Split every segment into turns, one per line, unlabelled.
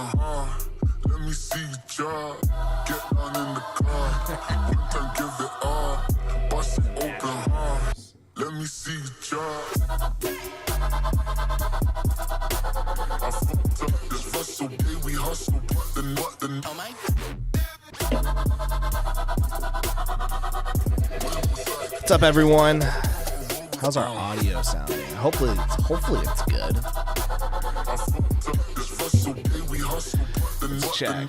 hard. Let me see you drop. Get down in the car. One time, give it all. Bust it open hard. Let me see you drop. I fucked up this Russell, day we hustle, but the oh my.
What's up, everyone? How's our audio sounding? Hopefully it's good. Let's check.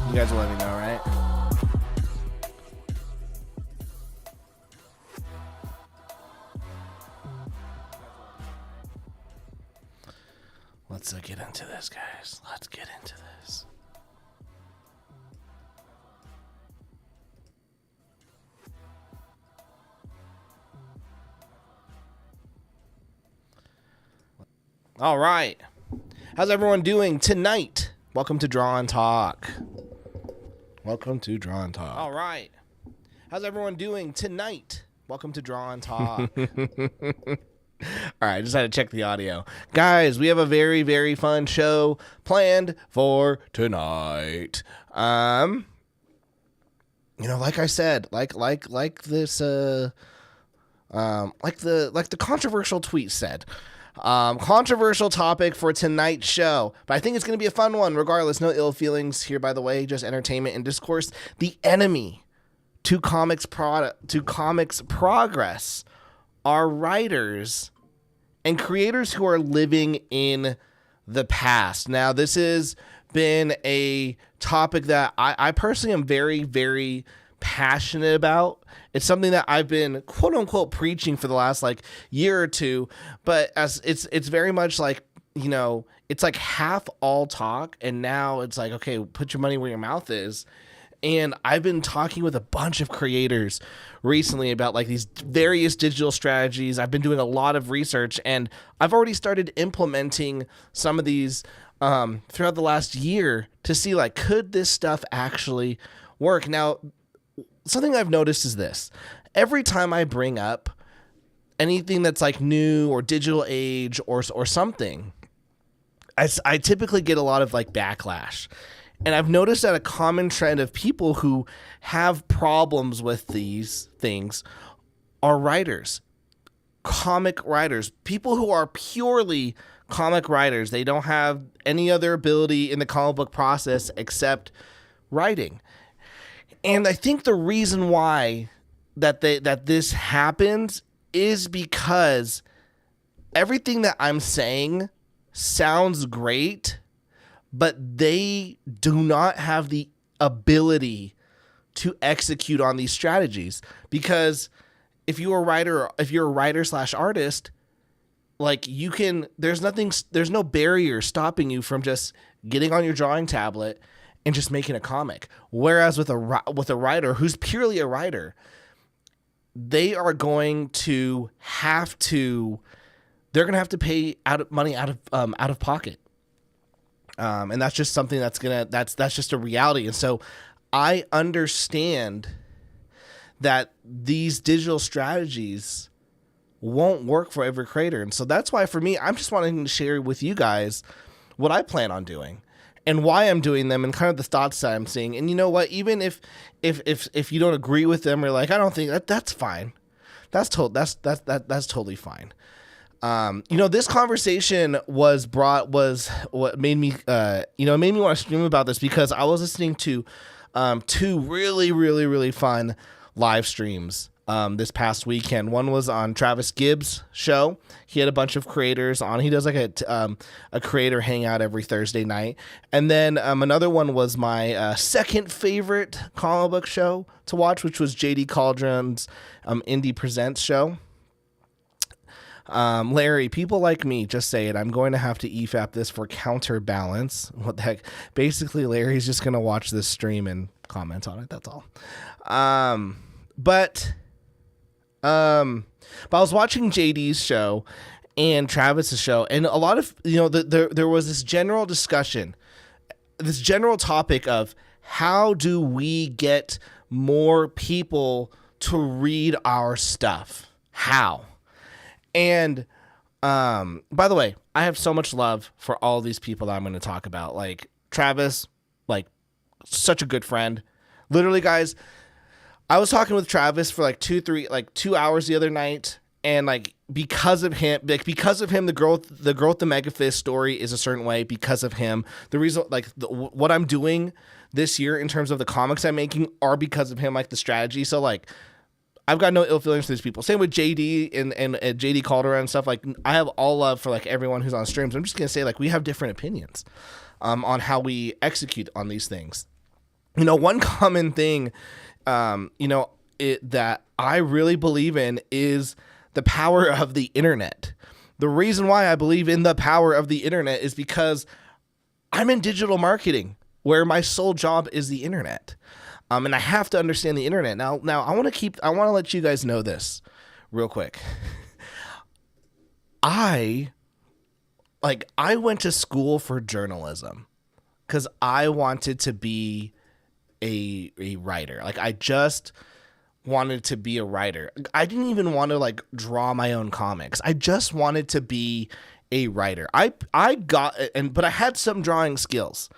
You guys will let me know, right? Let's get into this, guys. Let's get into this. All right. How's everyone doing tonight? Welcome to Draw and Talk. Welcome to Draw and Talk. All right. How's everyone doing tonight? Welcome to Draw and Talk. All right, I just had to check the audio. Guys, we have a very, very fun show planned for tonight. Like I said, like this the controversial tweet said. Controversial topic for tonight's show, but I think it's going to be a fun one regardless. No ill feelings here, by the way, just entertainment and discourse. The enemy to comics progress are writers and creators who are living in the past. Now, this has been a topic that I personally am very, very passionate about. It's something that I've been quote unquote preaching for the last year or two, but as it's very much it's like half all talk, and now it's like, okay, put your money where your mouth is. And I've been talking with a bunch of creators recently about these various digital strategies. I've been doing a lot of research, and I've already started implementing some of these throughout the last year to see could this stuff actually work. Now, something I've noticed is this. Every time I bring up anything that's new or digital age or something, I typically get a lot of backlash. And I've noticed that a common trend of people who have problems with these things are writers, comic writers, people who are purely comic writers. They don't have any other ability in the comic book process except writing. And I think the reason why that this happens is because everything that I'm saying sounds great, but they do not have the ability to execute on these strategies. Because if you're a writer/artist, there's no barrier stopping you from just getting on your drawing tablet and just making a comic. Whereas with a writer who's purely a writer, they are going to have to pay money out of pocket. And that's just something that's just a reality. And so I understand that these digital strategies won't work for every creator. And so that's why, for me, I'm just wanting to share with you guys what I plan on doing and why I'm doing them and kind of the thoughts that I'm seeing. And you know what? Even if you don't agree with them or I don't think that's fine. That's totally fine. This conversation was what made me, it made me want to stream about this, because I was listening to two really, really, really fun live streams this past weekend. One was on Travis Gibbs' show. He had a bunch of creators on. He does a creator hangout every Thursday night. And then another one was my second favorite comic book show to watch, which was JD Cauldron's Indie Presents show. Larry, people like me just say it. I'm going to have to EFAP this for counterbalance. What the heck? Basically, Larry's just going to watch this stream and comment on it. That's all. But I was watching JD's show and Travis's show, and a lot of, there was this general discussion, this general topic of how do we get more people to read our stuff. How? And by the way, I have so much love for all these people that I'm going to talk about. Like Travis, like such a good friend. Literally, guys, I was talking with Travis for like 2 hours the other night, and like because of him, the growth, the Megafist story is a certain way because of him. The reason, like what I'm doing this year in terms of the comics I'm making are because of him, like the strategy. So like, I've got no ill feelings for these people. Same with JD and JD Calderon and stuff. Like, I have all love for like everyone who's on streams. I'm just gonna say like we have different opinions on how we execute on these things. You know, one common thing, that I really believe in is the power of the internet. The reason why I believe in the power of the internet is because I'm in digital marketing, where my sole job is the internet. And I have to understand the internet. Now I want to let you guys know this real quick. I went to school for journalism because I wanted to be a writer. Like, I just wanted to be a writer. I didn't even want to like draw my own comics. I just wanted to be a writer. But I had some drawing skills.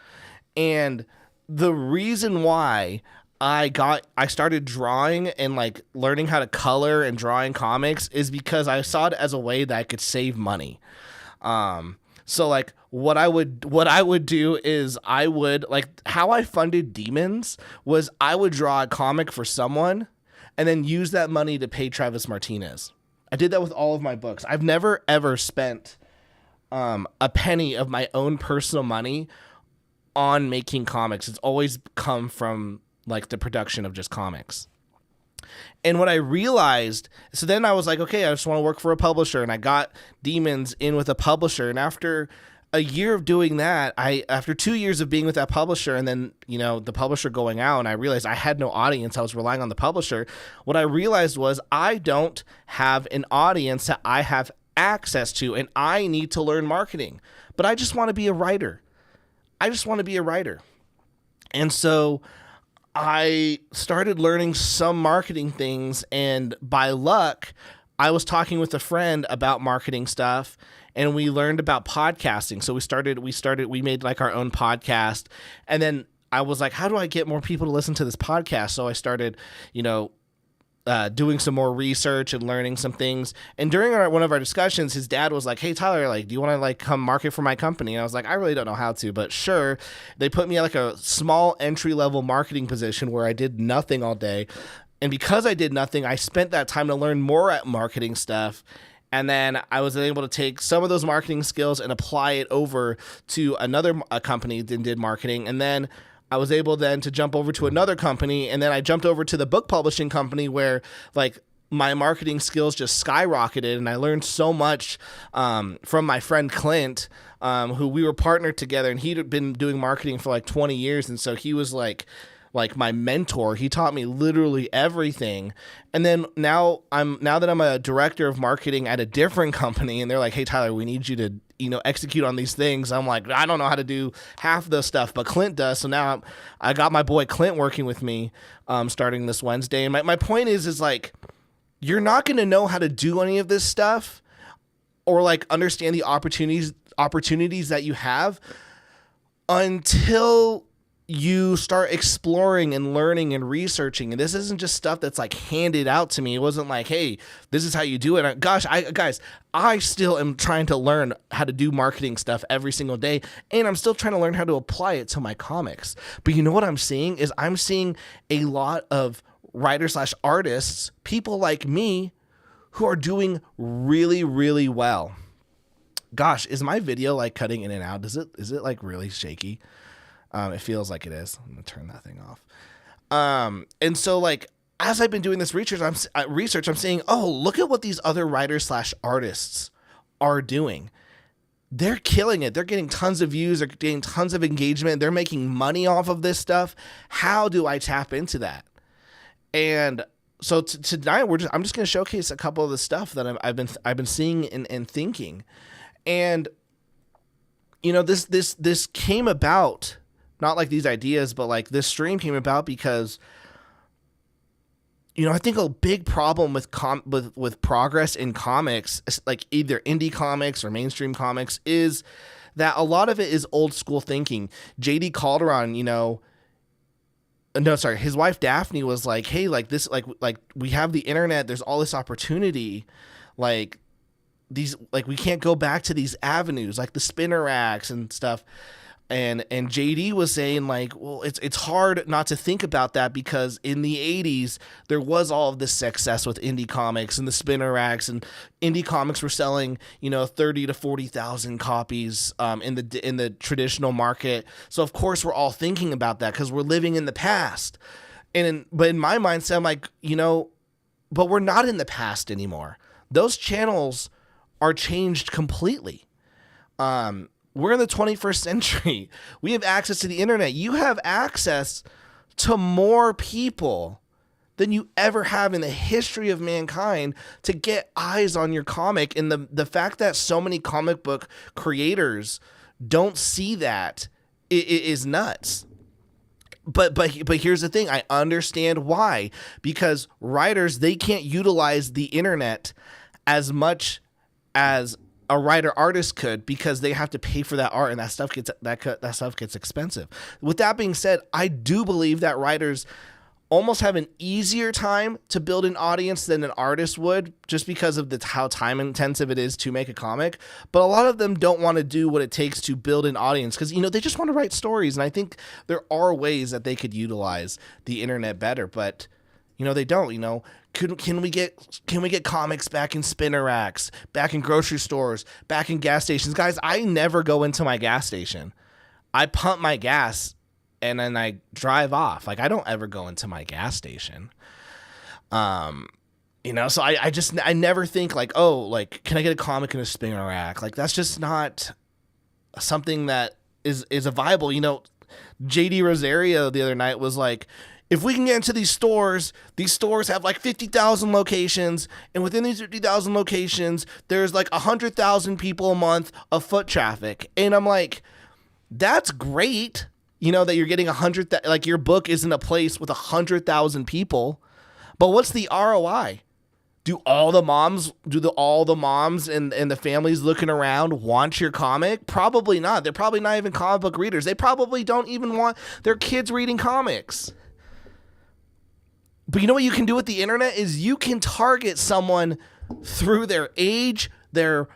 And the reason why I started drawing and like learning how to color and drawing comics is because I saw it as a way that I could save money. So like what I would do is I would, like, how I funded Demons was I would draw a comic for someone and then use that money to pay Travis Martinez. I did that with all of my books. I've never ever spent a penny of my own personal money on making comics. It's always come from like the production of just comics. And what I realized, so then I was like, okay, I just want to work for a publisher, and I got Demons in with a publisher. And after a year of doing that, after 2 years of being with that publisher, and then, you know, the publisher going out, and I realized I had no audience. I was relying on the publisher. What I realized was I don't have an audience that I have access to, and I need to learn marketing. But I just want to be a writer. And so I started learning some marketing things, and by luck, I was talking with a friend about marketing stuff, and we learned about podcasting. So we made like our own podcast, and then I was like, how do I get more people to listen to this podcast? So I started, doing some more research and learning some things. And during one of our discussions, his dad was like, hey, Tyler, like, do you want to like come market for my company? And I was like, I really don't know how to, but sure. They put me at like a small entry level marketing position where I did nothing all day. And because I did nothing, I spent that time to learn more at marketing stuff. And then I was able to take some of those marketing skills and apply it over to another company that did marketing. And then I was able then to jump over to another company, and then I jumped over to the book publishing company where like my marketing skills just skyrocketed, and I learned so much from my friend Clint, who we were partnered together, and he'd been doing marketing for like 20 years, and so he was like my mentor. He taught me literally everything. And then now that I'm a director of marketing at a different company, and they're like, hey, Tyler, we need you to execute on these things. I'm like, I don't know how to do half the stuff, but Clint does. So now I got my boy Clint working with me starting this Wednesday. And my point is like, you're not going to know how to do any of this stuff or like understand the opportunities that you have until you start exploring and learning and researching. And this isn't just stuff that's like handed out to me. It wasn't like, hey, this is how you do it. Gosh, I still am trying to learn how to do marketing stuff every single day. And I'm still trying to learn how to apply it to my comics. But you know what I'm seeing is I'm seeing a lot of writers/artists, people like me, who are doing really, really well. Gosh, is my video like cutting in and out? Is it like really shaky? It feels like it is. I'm gonna turn that thing off. And so like, as I've been doing this research, I'm seeing, oh, look at what these other writers/artists are doing. They're killing it. They're getting tons of views. They're getting tons of engagement. They're making money off of this stuff. How do I tap into that? And so tonight I'm just gonna showcase a couple of the stuff that I've been seeing and thinking. And this came about. Not like these ideas, but like this stream came about because I think a big problem with progress in comics, like either indie comics or mainstream comics, is that a lot of it is old school thinking. J.D. Calderon, no, sorry, his wife Daphne was like, "Hey, like this, like we have the internet. There's all this opportunity, like these, like we can't go back to these avenues, like the spinner racks and stuff." And JD was saying like, well, it's hard not to think about that because in the 80s there was all of this success with indie comics and the spinner racks, and indie comics were selling 30 to 40,000 copies in the traditional market. So of course we're all thinking about that because we're living in the past. But in my mindset, I'm like, but we're not in the past anymore. Those channels are changed completely. We're in the 21st century. We have access to the internet. You have access to more people than you ever have in the history of mankind to get eyes on your comic. And the fact that so many comic book creators don't see that is nuts. But here's the thing. I understand why. Because writers, they can't utilize the internet as much as a writer artist could, because they have to pay for that art, and that stuff gets expensive. With that being said, I do believe that writers almost have an easier time to build an audience than an artist would, just because of how time intensive it is to make a comic. But a lot of them don't want to do what it takes to build an audience because they just want to write stories, and I think there are ways that they could utilize the internet better, but they don't. Can we get comics back in spinner racks, back in grocery stores, back in gas stations? Guys, I never go into my gas station. I pump my gas and then I drive off. Like, I don't ever go into my gas station. So I never think like, oh, like, can I get a comic in a spinner rack? Like, that's just not something that is a viable. JD Rosario the other night was like, if we can get into these stores have like 50,000 locations, and within these 50,000 locations, there's like 100,000 people a month of foot traffic. And I'm like, that's great, that you're getting 100, like your book is in a place with 100,000 people, but what's the ROI? Do all the moms and the families looking around want your comic? Probably not. They're probably not even comic book readers. They probably don't even want their kids reading comics. But you know what you can do with the internet is you can target someone through their age, their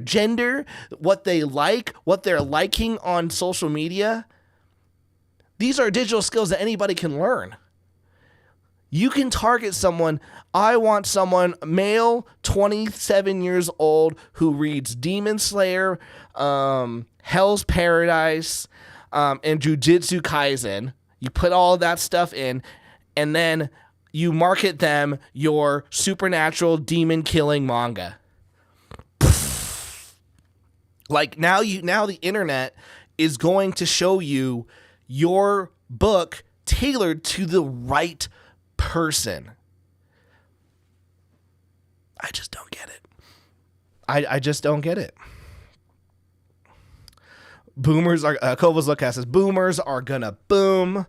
gender, what they like, what they're liking on social media. These are digital skills that anybody can learn. You can target someone. I want someone, male, 27 years old, who reads Demon Slayer, Hell's Paradise, and Jujutsu Kaisen. You put all of that stuff in, and then you market them your supernatural demon killing manga. Like now the internet is going to show you your book tailored to the right person. I just don't get it. I just don't get it. Boomers are Kova's Lookcast says boomers are gonna boom.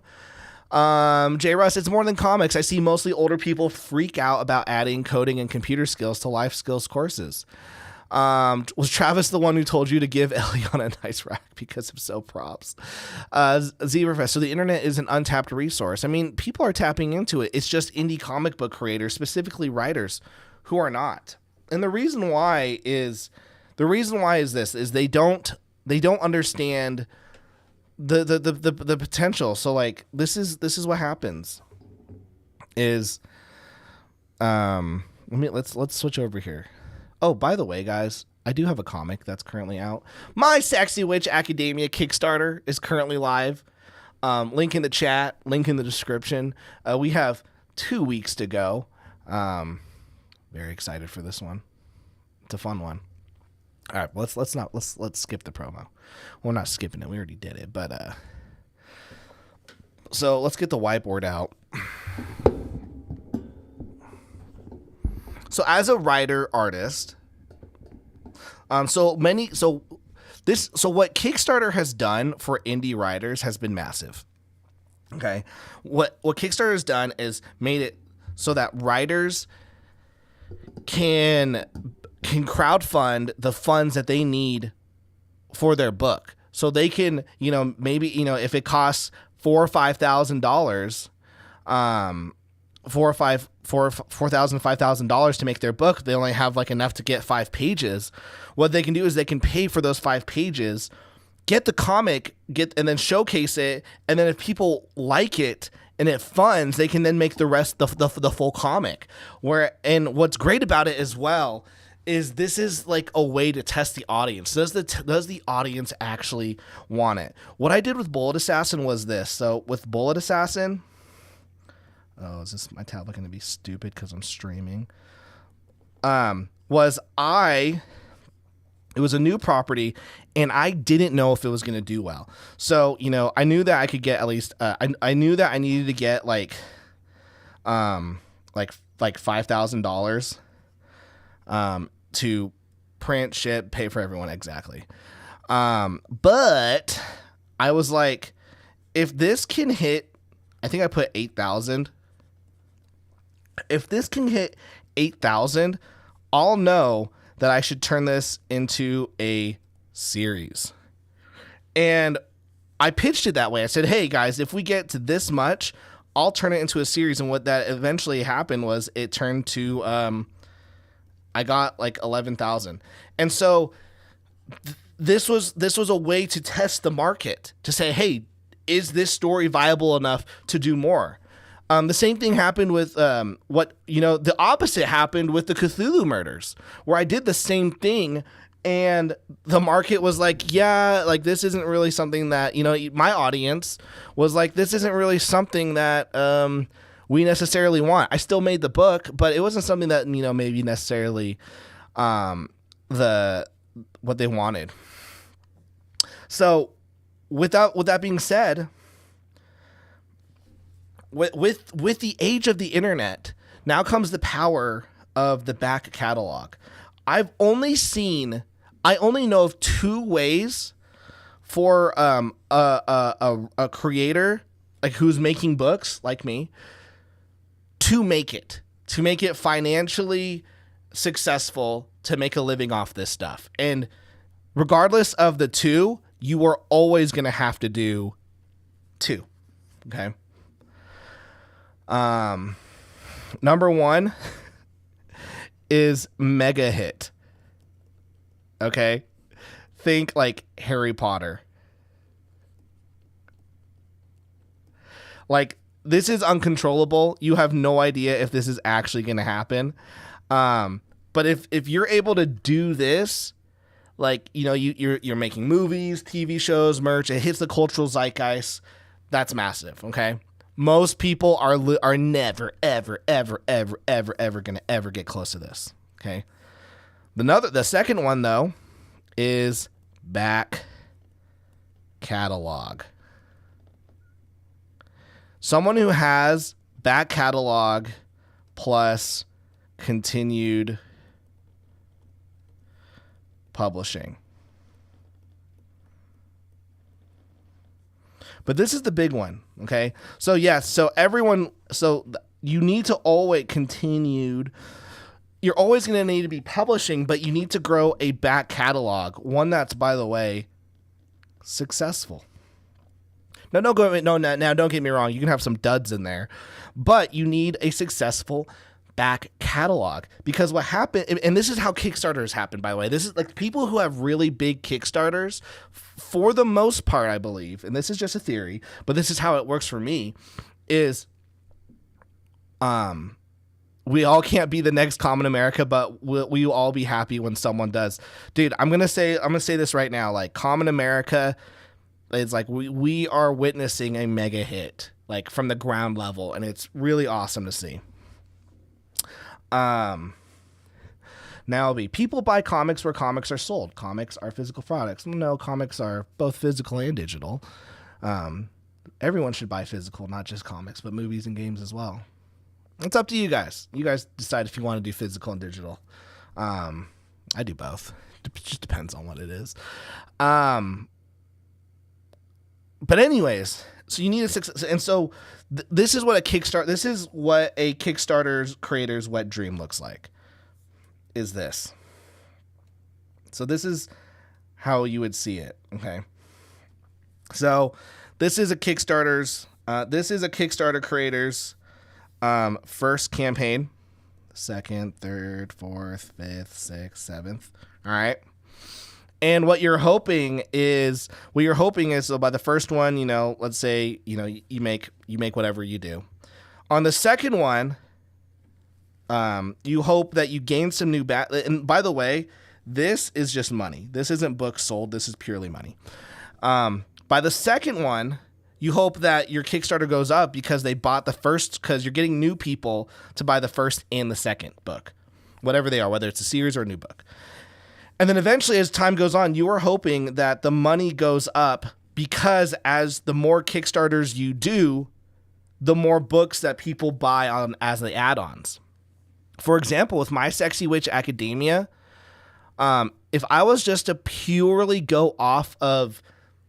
J. Russ, it's more than comics. I see mostly older people freak out about adding coding and computer skills to life skills courses. Was Travis the one who told you to give Eliana a nice rack because of so props? Zebrafest, so the internet is an untapped resource. I mean, people are tapping into it. It's just indie comic book creators, specifically writers, who are not. And the reason why is this is they don't understand the potential. So like this is what happens is let's switch over here. Oh, by the way, guys, I do have a comic that's currently out. My Sexy Witch Academia Kickstarter is currently live. Link in the chat, link in the description. We have 2 weeks to go. Very excited for this one. It's a fun one. All right, let's skip the promo. We're not skipping it. We already did it, but so let's get the whiteboard out. So as a writer artist, what Kickstarter has done for indie writers has been massive. Okay. What Kickstarter has done is made it so that writers can crowdfund the funds that they need for their book. So they can, maybe, if it costs $4,000 or $5,000, $4,000 to make their book, they only have like enough to get 5 pages. What they can do is they can pay for those 5 pages, get the comic, and then showcase it, and then if people like it and it funds, they can then make the rest the full comic. And what's great about it as well is this is like a way to test the audience. Does the audience actually want it? What I did with Bullet Assassin was this. So with Bullet Assassin, is this my tablet going to be stupid because I'm streaming? It was a new property, and I didn't know if it was going to do well. So, I knew that I could get at least, I knew that I needed to get like $5,000 to print, ship, pay for everyone. Exactly. But I was like, if this can hit, I think I put 8,000. If this can hit 8,000, I'll know that I should turn this into a series. And I pitched it that way. I said, hey guys, if we get to this much, I'll turn it into a series. And what that eventually happened was it turned to, I got like 11,000. And so this was a way to test the market, to say, hey, is this story viable enough to do more? The same thing happened with the opposite happened with the Cthulhu murders, where I did the same thing, and the market was like, yeah, like this isn't really something that, my audience was like, this isn't really something that we necessarily want. I still made the book, but it wasn't something that, maybe necessarily what they wanted. So with that being said, with the age of the internet, now comes the power of the back catalog. I only know of 2 ways for a creator like who's making books like me to make it financially successful, to make a living off this stuff. And regardless of the 2, you are always going to have to do 2. Okay. Number 1 is mega hit. Okay. Think like Harry Potter. Like, this is uncontrollable. You have no idea if this is actually going to happen. But if you're able to do this, like, you're making movies, TV shows, merch, it hits the cultural zeitgeist. That's massive. Okay. Most people are never, ever, ever, ever, ever, ever going to ever get close to this. Okay. The second one, though, is back catalog. Someone who has back catalog plus continued publishing. But this is the big one, okay? So yes, so you need to always continued. You're always going to need to be publishing, but you need to grow a back catalog, one that's, by the way, successful. Now don't get me wrong. You can have some duds in there, but you need a successful back catalog, because what happened, and this is how Kickstarters happen, by the way. This is like people who have really big Kickstarters, for the most part, I believe, and this is just a theory, but this is how it works for me, is we all can't be the next Common America, but we'll all be happy when someone does. Dude, I'm gonna say this right now. Like, Common America, it's like we are witnessing a mega hit, like from the ground level, and it's really awesome to see. Now it'll be, people buy comics where comics are sold. Comics are physical products. No, comics are both physical and digital. Everyone should buy physical, not just comics, but movies and games as well. It's up to you guys. You guys decide if you want to do physical and digital. I do both. It just depends on what it is. But anyways, So you need a success, and so this is what a Kickstarter's creator's wet dream looks like. Is this? So this is how you would see it. Okay. So this is a Kickstarter's. This is a Kickstarter creator's first campaign, second, third, fourth, fifth, sixth, seventh. All right. And what you're hoping is so by the first one, you know, let's say, you know, you make whatever you do. On the second one, you hope that you gain some new and by the way, this is just money. This isn't books sold. This is purely money. By the second one, you hope that your Kickstarter goes up because they bought the first, because you're getting new people to buy the first and the second book, whatever they are, whether it's a series or a new book. And then eventually, as time goes on, you are hoping that the money goes up because as the more Kickstarters you do, the more books that people buy on as the add-ons. For example, with My Sexy Witch Academia, if I was just to purely go off of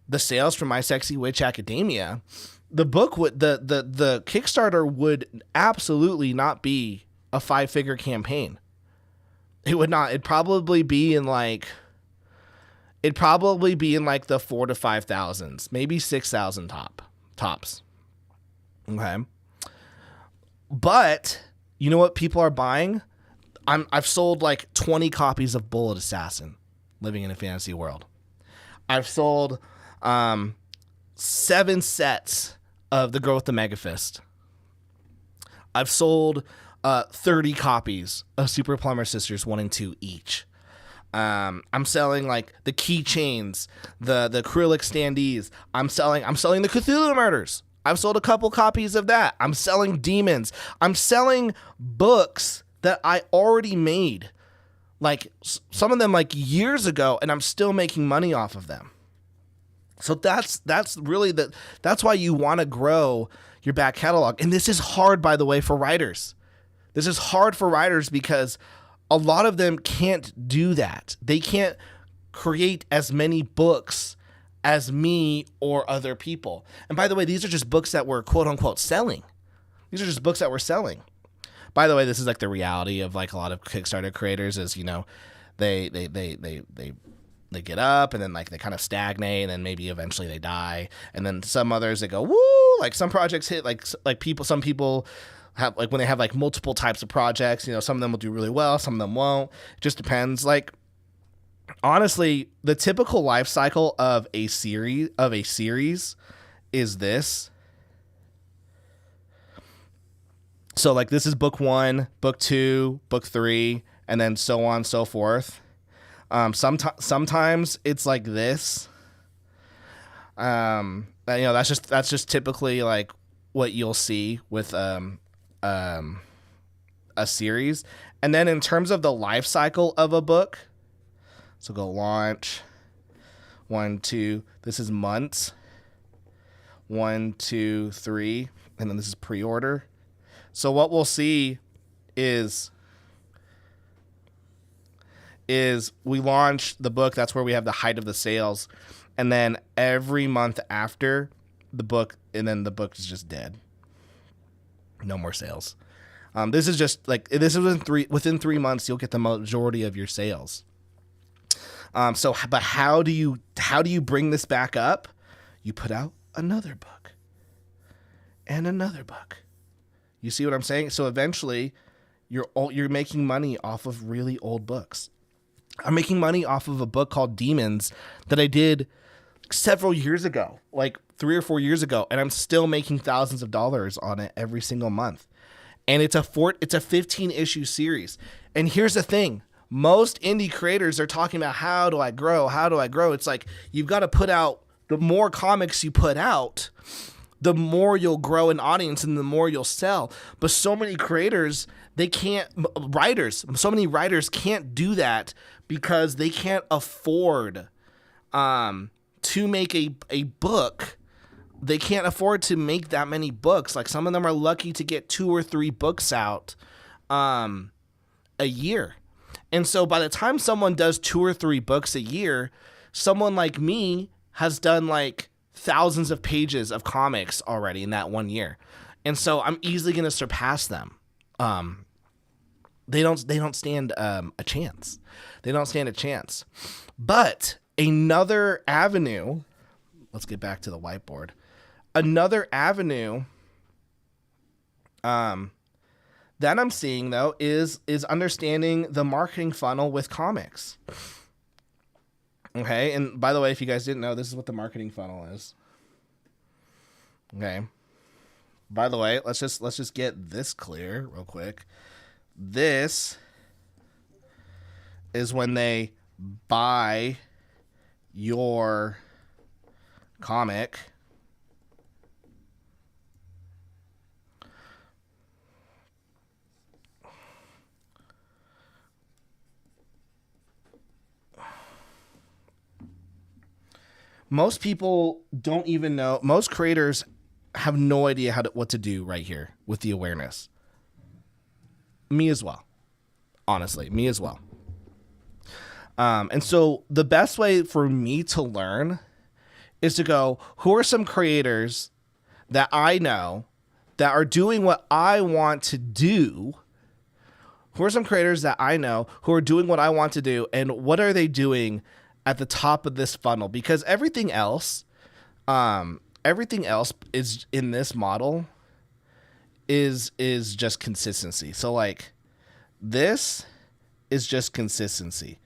the sales from My Sexy Witch Academia, the book would the Kickstarter would absolutely not be a 5-figure campaign. It would not. It'd probably be in like the 4,000 to 5,000s, maybe 6,000 tops. Okay. But you know what people are buying? I've sold like 20 copies of Bullet Assassin, Living in a Fantasy World. I've sold 7 sets of The Girl with the Mega Fist. I've sold 30 copies of Super Plumber Sisters 1 and 2 each. I'm selling like the keychains, the acrylic standees. I'm selling the Cthulhu Murders. I've sold a couple copies of that. I'm selling demons. I'm selling books that I already made, like some of them like years ago, and I'm still making money off of them. So that's really that's why you want to grow your back catalog. And this is hard, by the way, for writers. This is hard for writers because a lot of them can't do that. They can't create as many books as me or other people. And by the way, these are just books that we're quote unquote selling. These are just books that we're selling. By the way, this is like the reality of like a lot of Kickstarter creators is, you know, they get up and then like they kind of stagnate and then maybe eventually they die. And then some others, they go, woo, like some projects hit some people have like when they have like multiple types of projects, you know, some of them will do really well, some of them won't. It just depends. Like honestly, the typical life cycle of a series is this. So like this is book 1, book 2, book 3, and then so on and so forth. Sometimes it's like this. You know, that's just typically like what you'll see with a series. And then in terms of the life cycle of a book, so go launch, 1, 2, this is months, 1, 2, 3, and then this is pre-order. So what we'll see is we launch the book, that's where we have the height of the sales, and then every month after the book, and then the book is just dead. No more sales. This is just like, this is within 3 months, you'll get the majority of your sales. But how do you bring this back up? You put out another book and another book. You see what I'm saying? So eventually you're making money off of really old books. I'm making money off of a book called Demons that I did several years ago, like 3 or 4 years ago, and I'm still making thousands of dollars on it every single month. And it's a 15 issue series. And here's the thing. Most indie creators are talking about how do I grow? How do I grow? It's like you've got to put out, the more comics you put out, the more you'll grow an audience and the more you'll sell. But so many creators, so many writers can't do that because they can't afford to make a book. They can't afford to make that many books. Like some of them are lucky to get 2 or 3 books out a year. And so by the time someone does 2 or 3 books a year, someone like me has done like thousands of pages of comics already in that 1 year. And so I'm easily going to surpass them. They don't stand a chance. They don't stand a chance. But another avenue, let's get back to the whiteboard. Another avenue that I'm seeing, though, is understanding the marketing funnel with comics. Okay, and by the way, if you guys didn't know, this is what the marketing funnel is. Okay. By the way, let's just get this clear real quick. This is when they buy your comic. Most people don't even know. Most creators have no idea what to do right here with the awareness. Me as well. Honestly, me as well. And so the best way for me to learn is to go, who are some creators that I know that are doing what I want to do? Who are some creators that I know who are doing what I want to do, and what are they doing at the top of this funnel? Because everything else is in this model is just consistency. So like this is just consistency.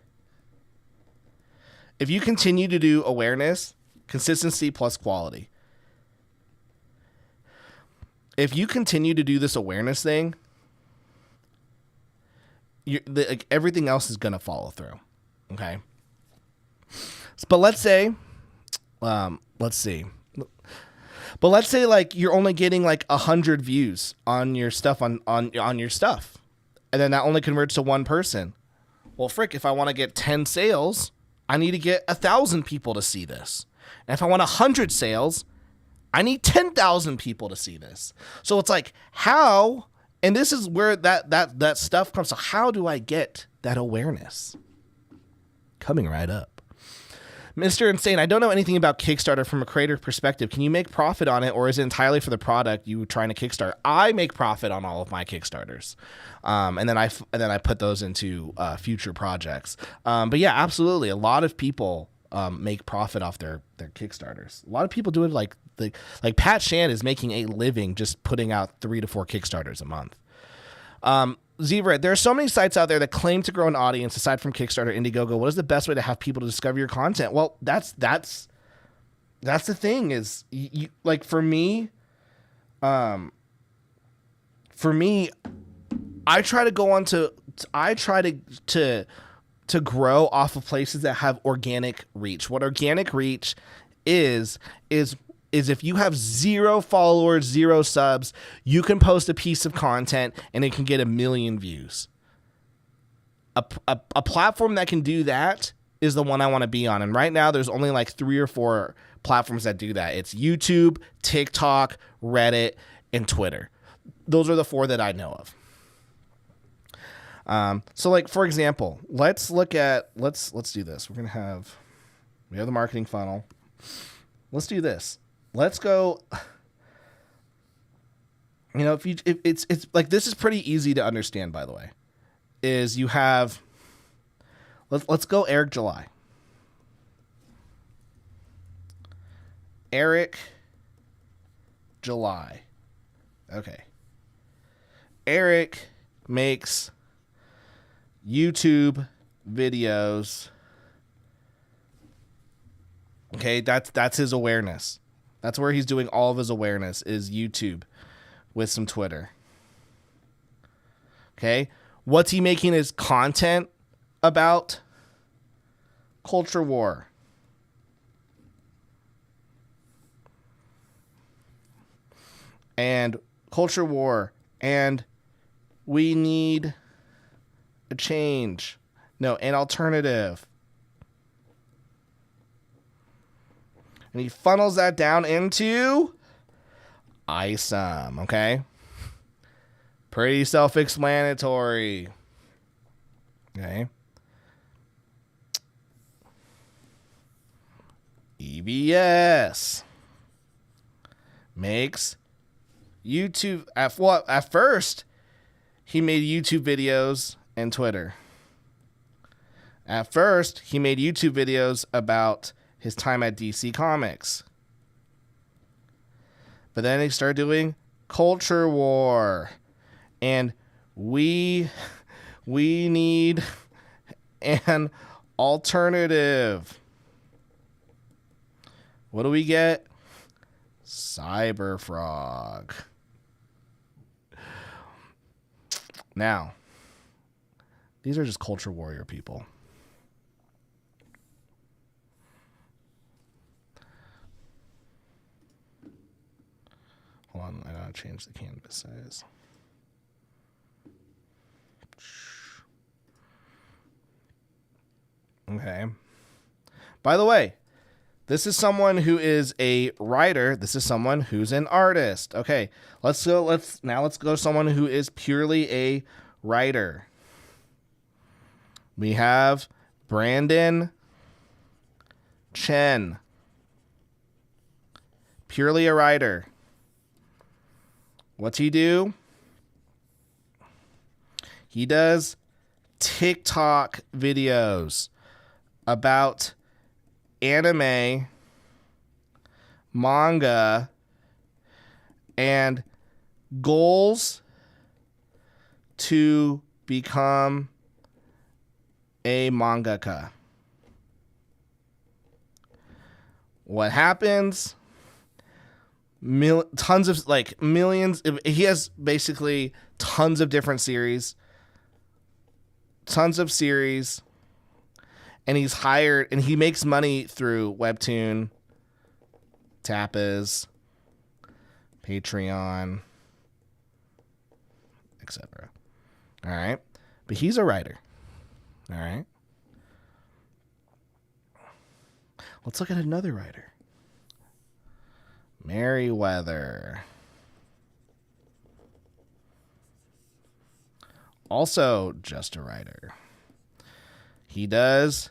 If you continue to do awareness, consistency plus quality. If you continue to do this awareness thing, everything else is going to follow through. Okay. But let's see. But let's say like you're only getting like 100 views on your stuff on your stuff. And then that only converts to one person. Well, frick, if I want to get 10 sales, I need to get 1,000 people to see this. And if I want 100 sales, I need 10,000 people to see this. So it's like, how, and this is where that stuff comes. So how do I get that awareness? Coming right up. Mr. Insane, I don't know anything about Kickstarter from a creator perspective. Can you make profit on it, or is it entirely for the product you were trying to kickstart? I make profit on all of my Kickstarters, and then I put those into future projects. But yeah, absolutely, a lot of people make profit off their Kickstarters. A lot of people do it like Pat Shan is making a living just putting out 3 to 4 Kickstarters a month. Zebra, there are so many sites out there that claim to grow an audience aside from Kickstarter, Indiegogo. What is the best way to have people to discover your content? Well, that's the thing is, you like for me, I try to go on to grow off of places that have organic reach. What organic reach is if you have 0 followers, 0 subs, you can post a piece of content and it can get 1 million views. A platform that can do that is the one I want to be on. And right now there's only like 3 or 4 platforms that do that. It's YouTube, TikTok, Reddit, and Twitter. Those are the 4 that I know of. So like, for example, let's do this. We have the marketing funnel. Let's do this. Let's go. You know, if it's like, this is pretty easy to understand, by the way, is you have, let's go Eric July. Eric July. Okay. Eric makes YouTube videos. Okay, that's his awareness. That's where he's doing all of his awareness, is YouTube with some Twitter. Okay, what's he making his content about? Culture war. And culture war, and we need a change. No, an alternative. And he funnels that down into ISOM, okay? Pretty self-explanatory. Okay. EBS. makes YouTube. At first, he made YouTube videos and Twitter. At first, he made YouTube videos about his time at DC Comics. But then he started doing Culture War. And we need an alternative. What do we get? Cyberfrog. Now, these are just culture warrior people. Hold on, I gotta change the canvas size. Okay. By the way, this is someone who is a writer. This is someone who's an artist. Okay, let's go to someone who is purely a writer. We have Brandon Chen. Purely a writer. What's he do? He does TikTok videos about anime, manga, and goals to become a mangaka. What happens? Tons of millions. He has basically tons of different series, and he's hired, and he makes money through Webtoon, Tapas, Patreon, etc. All right, but he's a writer. All right, let's look at another writer. Merriweather. Also just a writer. He does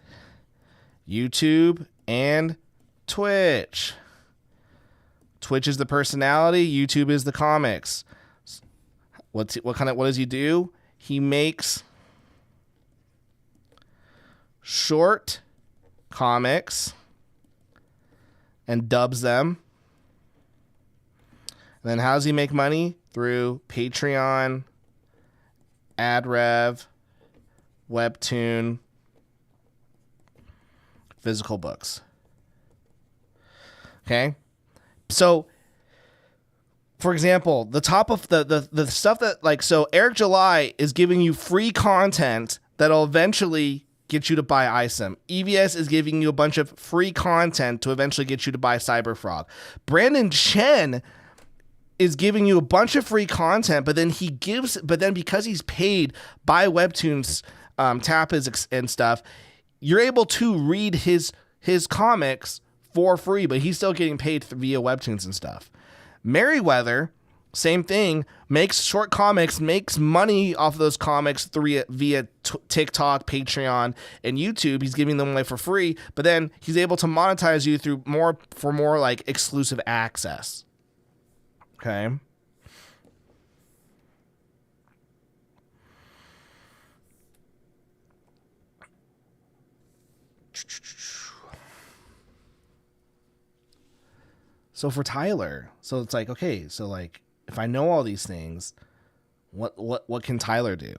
YouTube and Twitch. Twitch is the personality, YouTube is the comics. What does he do? He makes short comics and dubs them. And then how does he make money? Through Patreon, AdRev, Webtoon, physical books. Okay? So, for example, the top of the stuff that, so Eric July is giving you free content that'll eventually get you to buy ISIM. EVS is giving you a bunch of free content to eventually get you to buy Cyberfrog. Brandon Chen is giving you a bunch of free content, but then because he's paid by Webtoons, Tapas and stuff, you're able to read his comics for free, but he's still getting paid via Webtoons and stuff. Merriweather, same thing, makes short comics, makes money off of those comics via TikTok, Patreon, and YouTube. He's giving them away for free, but then he's able to monetize you through more like exclusive access. Okay. So for Tyler, so it's like, okay, so like if I know all these things, what can Tyler do?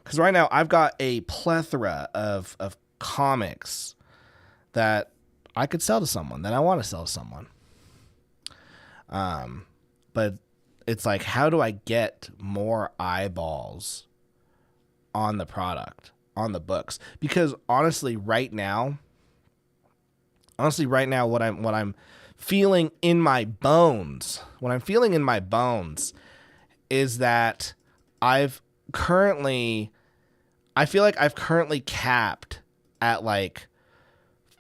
Because right now I've got a plethora of comics that I could sell to someone, that I want to sell to someone. But it's like, how do I get more eyeballs on the product, on the books? Because honestly, right now, what I'm feeling in my bones, is that I feel like I've currently capped at like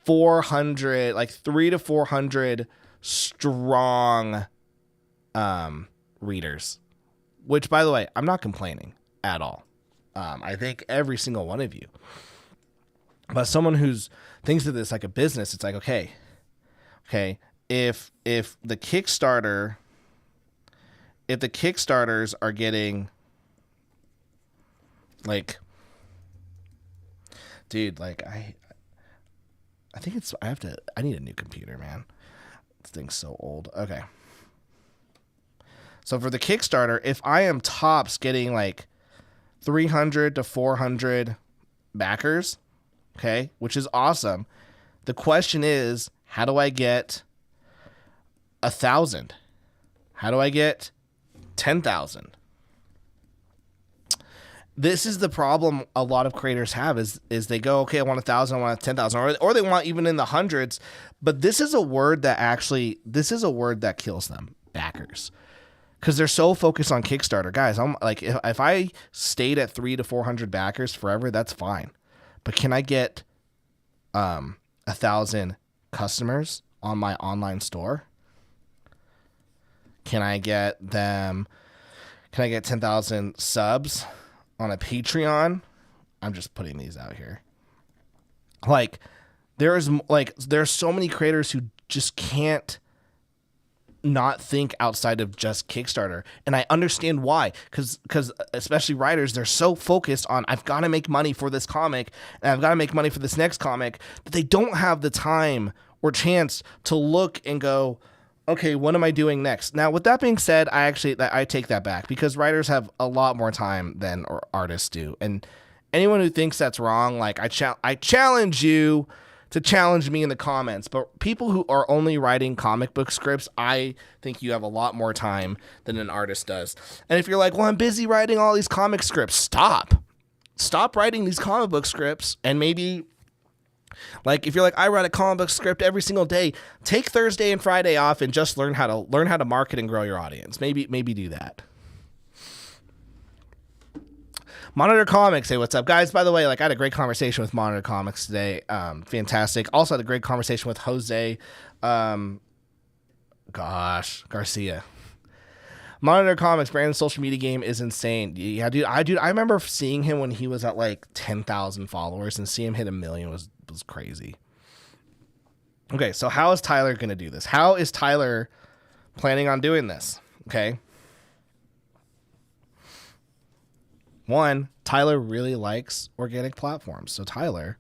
400, like 300 to 400 strong readers, which, by the way, I'm not complaining at all. I think every single one of you, but someone who's thinks of this like a business, it's like, okay, if the Kickstarters are getting like, dude, like I think I need a new computer, man. This thing's so old. Okay. So for the Kickstarter, if I am tops getting like 300 to 400 backers, okay, which is awesome. The question is, how do I get 1,000? How do I get 10,000? This is the problem a lot of creators have is they go, okay, I want 1,000, I want 10,000, or they want even in the hundreds. But this is a word that kills them, backers. Because they're so focused on Kickstarter. Guys, I'm like, if I stayed at 300 to 400 backers forever, that's fine. But can I get 1,000 customers on my online store? Can I get 10,000 subs on a Patreon? I'm just putting these out here. Like, there's so many creators who just can't not think outside of just Kickstarter. And I understand why, because especially writers, they're so focused on, I've got to make money for this comic and I've got to make money for this next comic, that they don't have the time or chance to look and go, okay, what am I doing next? Now, with that being said, I take that back, because writers have a lot more time than artists do. And anyone who thinks that's wrong, like I challenge you to challenge me in the comments. But people who are only writing comic book scripts, I think you have a lot more time than an artist does. And if you're like, well, I'm busy writing all these comic scripts, stop writing these comic book scripts. And maybe, like, if you're like, I write a comic book script every single day, take Thursday and Friday off and just learn how to market and grow your audience. Maybe do that. Monitor Comics, hey, what's up, guys? By the way, like, I had a great conversation with Monitor Comics today. Fantastic. Also had a great conversation with Jose, Garcia. Monitor Comics, Brandon's social media game is insane. Yeah, dude. I remember seeing him when he was at like 10,000 followers, and seeing him hit 1 million was crazy. Okay, so how is Tyler going to do this? How is Tyler planning on doing this? Okay. One, Tyler really likes organic platforms. So Tyler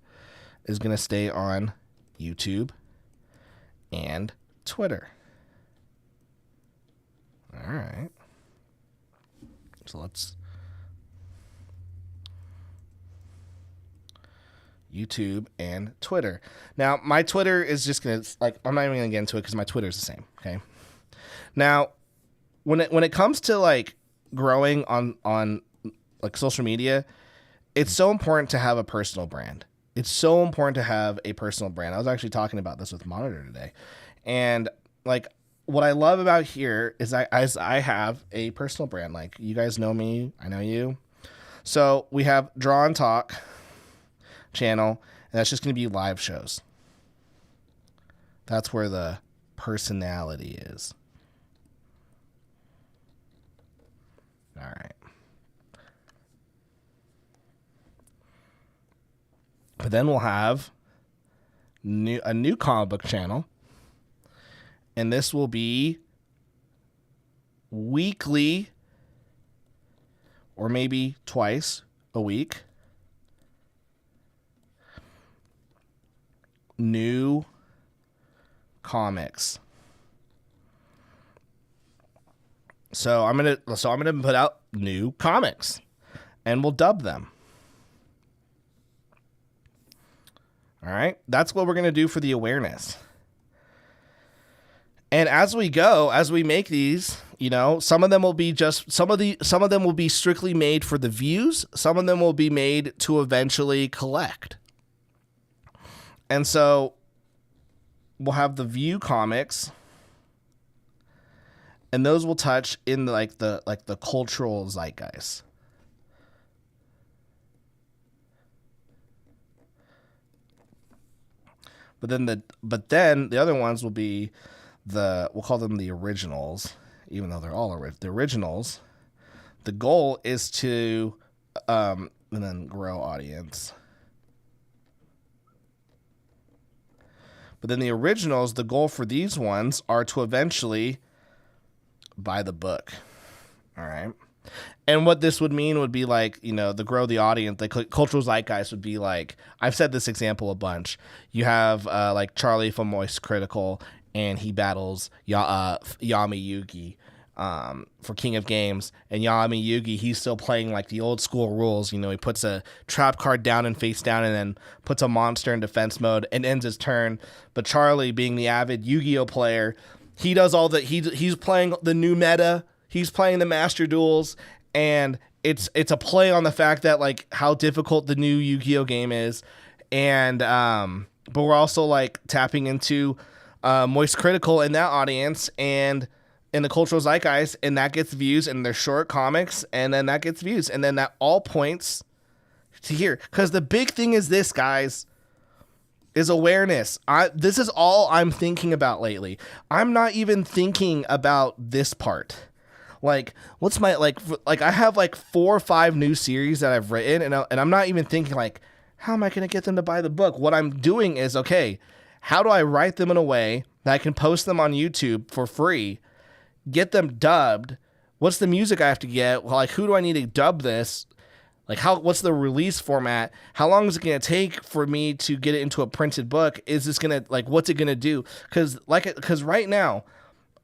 is going to stay on YouTube and Twitter. All right. So let's YouTube and Twitter. Now, my Twitter is just going to, like, I'm not even going to get into it because my Twitter is the same. Okay. Now, when it comes to like growing on like social media, it's so important to have a personal brand. It's so important to have a personal brand. I was actually talking about this with Monitor today. And like, what I love about here is I have a personal brand. Like, you guys know me, I know you. So we have Draw and Talk channel, and that's just going to be live shows. That's where the personality is. All right. But then we'll have a new comic book channel, and this will be weekly, or maybe twice a week, new comics. So I'm gonna put out new comics, and we'll dub them. All right, that's what we're going to do for the awareness. And as we go, as we make these, you know, some of them will be strictly made for the views. Some of them will be made to eventually collect. And so we'll have the view comics, and those will touch in the cultural zeitgeist. But then the other ones will be we'll call them the originals, even though they're all the originals. The goal is to and then grow audience. But then the originals, the goal for these ones are to eventually buy the book. All right. And what this would mean would be like, the grow the audience, the cultural zeitgeist would be like, I've said this example a bunch. You have like Charlie from Moist Critical, and he battles Yami Yugi for King of Games. And Yami Yugi, he's still playing like the old school rules. He puts a trap card down and face down, and then puts a monster in defense mode and ends his turn. But Charlie, being the avid Yu-Gi-Oh player, he does all that. He's playing the new meta. He's playing the Master Duels, and it's a play on the fact that like how difficult the new Yu-Gi-Oh game is, and but we're also like tapping into Moist Critical in that audience and in the cultural zeitgeist, and that gets views, and they're short comics, and then that gets views, and then that all points to here. Because the big thing is this, guys, is awareness. This is all I'm thinking about lately. I'm not even thinking about this part. Like, what's my, like I have like 4 or 5 new series that I've written, and I'm not even thinking like, how am I going to get them to buy the book? What I'm doing is, okay, how do I write them in a way that I can post them on YouTube for free, get them dubbed? What's the music I have to get? Like, who do I need to dub this? Like, what's the release format? How long is it going to take for me to get it into a printed book? Is this going to, like, what's it going to do? Because right now,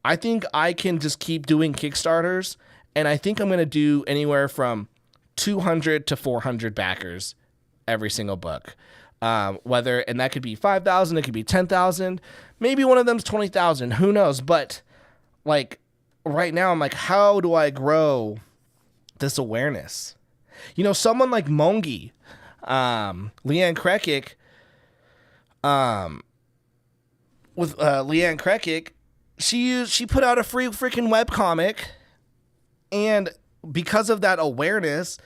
I think I can just keep doing Kickstarters, and I think I'm going to do anywhere from 200 to 400 backers every single book. And that could be 5,000, it could be 10,000, maybe one of them's 20,000, who knows? But like right now, I'm like, how do I grow this awareness? Someone like Mongi, Leanne Krekic, with Leanne Krekic, she put out a free freaking webcomic, and because of that awareness,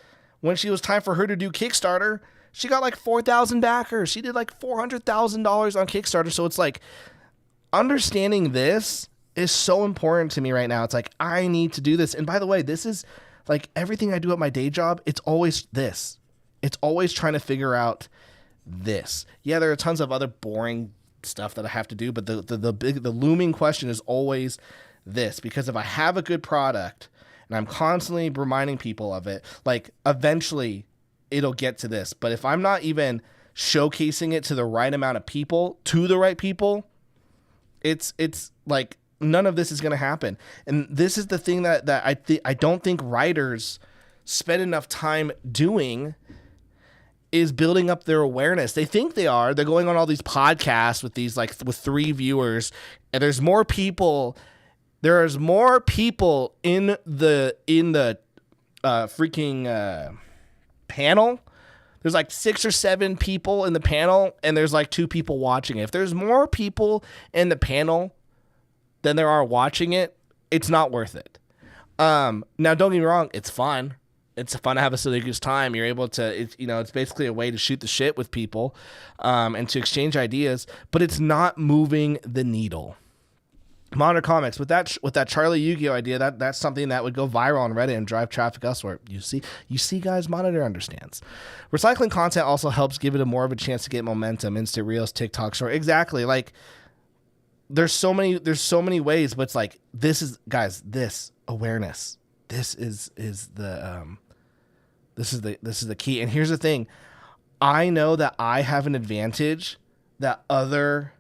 when she was time for her to do Kickstarter, she got like 4,000 backers. She did like $400,000 on Kickstarter. So it's like, understanding this is so important to me right now. It's like, I need to do this. And by the way, this is like everything I do at my day job. It's always this. It's always trying to figure out this. Yeah, there are tons of other boring stuff that I have to do, but the looming question is always this, because if I have a good product and I'm constantly reminding people of it, like eventually it'll get to this. But if I'm not even showcasing it to the right amount of people, to the right people, it's like none of this is going to happen. And this is the thing that I don't think writers spend enough time doing, is building up their awareness. They think they are. They're going on all these podcasts with these with 3 viewers, and there's more people. There's more people in the freaking panel. There's like 6 or 7 people in the panel, and there's like 2 people watching it. If there's more people in the panel than there are watching it, it's not worth it. Now, don't get me wrong, it's fun. It's fun to have a silly goose time. You're able to, it's basically a way to shoot the shit with people, and to exchange ideas, but it's not moving the needle. Modern comics, with that Charlie Yu-Gi-Oh idea, that's something that would go viral on Reddit and drive traffic elsewhere. You see, guys, Monitor understands. Recycling content also helps give it more of a chance to get momentum. Instant Reels, TikTok Short, exactly. Like, there's so many ways, but it's like, this awareness. This is the key. And here's the thing. I know that I have an advantage that other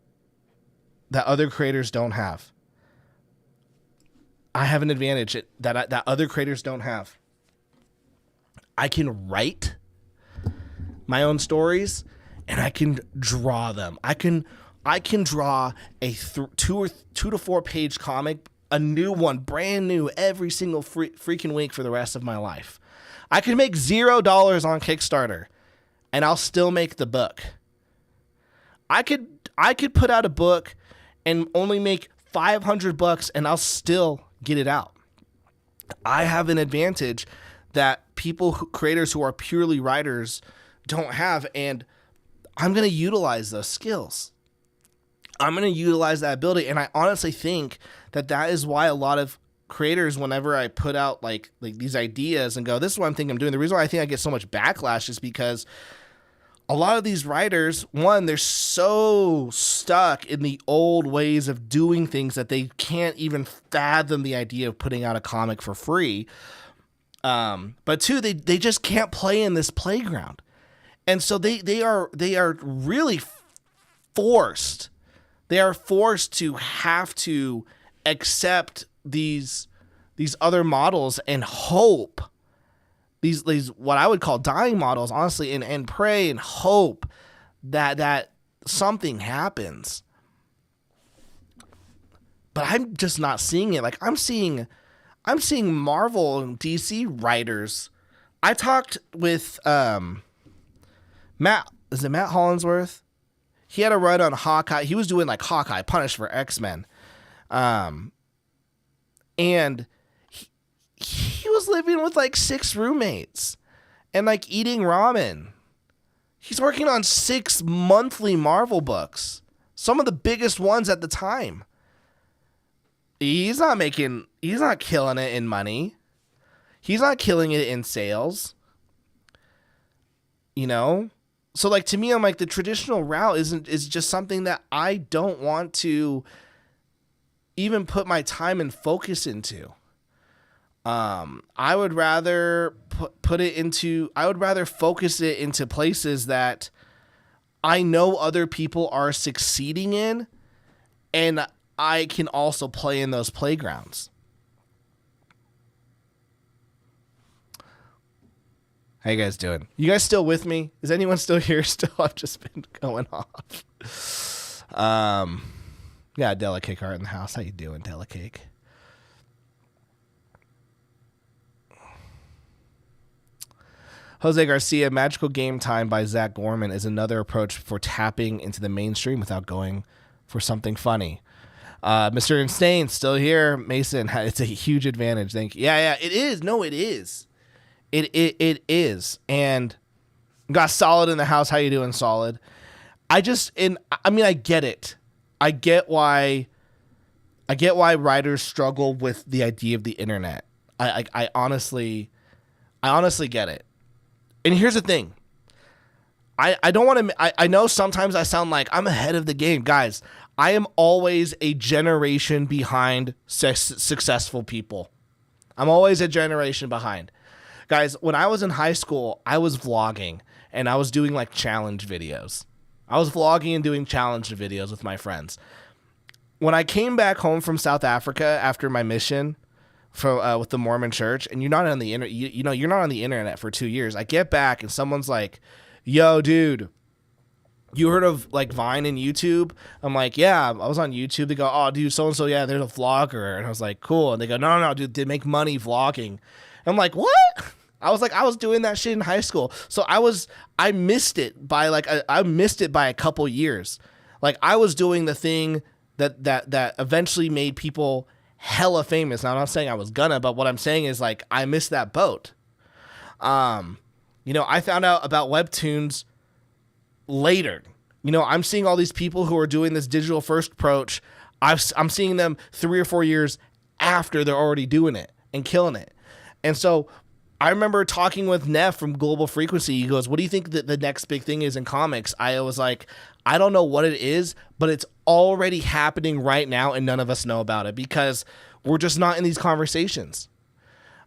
creators don't have. I have an advantage that other creators don't have. I can write my own stories, and I can draw them. I can draw a 2 to 4 page comic, a new one, brand new, every single freaking week for the rest of my life. I can make $0 on Kickstarter, and I'll still make the book. I could put out a book and only make $500, and I'll still get it out. I have an advantage that creators who are purely writers don't have, and I'm going to utilize those skills. I'm going to utilize that ability, and I honestly think that is why a lot of creators, whenever I put out like these ideas and go, this is what I'm thinking I'm doing, the reason why I think I get so much backlash is because a lot of these writers, one, they're so stuck in the old ways of doing things that they can't even fathom the idea of putting out a comic for free. But two, they just can't play in this playground. And so they are really forced. They are forced to have to accept these other models and hope. These what I would call dying models, honestly, and pray and hope that something happens. But I'm just not seeing it. Like I'm seeing Marvel and DC writers. I talked with Matt Hollingsworth? He had a run on Hawkeye. He was doing like Hawkeye, Punished for X-Men. And he was living with like 6 roommates and like eating ramen. He's working on 6 monthly Marvel books, some of the biggest ones at the time. He's not killing it in money. He's not killing it in sales. You know? So like to me, I'm like the traditional route is just something that I don't want to even put my time and focus into. I would rather I would rather focus it into places that I know other people are succeeding in, and I can also play in those playgrounds. How you guys doing? You guys still with me? Is anyone still here? Still, I've just been going off. Yeah, Delicake Art in the house. How you doing, Delicake? Jose Garcia, Magical Game Time by Zach Gorman is another approach for tapping into the mainstream without going for something funny. Mr. Insane, still here. Mason, it's a huge advantage. Thank you. Yeah, it is. No, it is. It is. And got Solid in the house. How you doing, Solid? I get it. I get why writers struggle with the idea of the internet. I honestly get it. And here's the thing. I don't want to. I know sometimes I sound like I'm ahead of the game, guys. I am always a generation behind successful people. I'm always a generation behind. Guys, when I was in high school, I was vlogging and I was doing like challenge videos. I was vlogging and doing challenge videos with my friends. When I came back home from South Africa after my mission with the Mormon Church, and you're not on the you're not on the internet for 2 years. I get back and someone's like, "Yo, dude, you heard of like Vine and YouTube?" I'm like, "Yeah, I was on YouTube." They go, "Oh, dude, so and so, yeah, there's a vlogger," and I was like, "Cool." And they go, "No, dude, they make money vlogging." I'm like, "What?" I was like, I was doing that shit in high school, so I missed it by a couple years. Like I was doing the thing that eventually made people hella famous. Now I'm not saying I was gonna, but what I'm saying is like I missed that boat. I found out about webtoons later. I'm seeing all these people who are doing this digital first approach. I'm seeing them 3 or 4 years after they're already doing it and killing it. And so I remember talking with Neff from Global Frequency. He goes, "What do you think that the next big thing is in comics?" I was like, "I don't know what it is, but it's already happening right now and none of us know about it because we're just not in these conversations."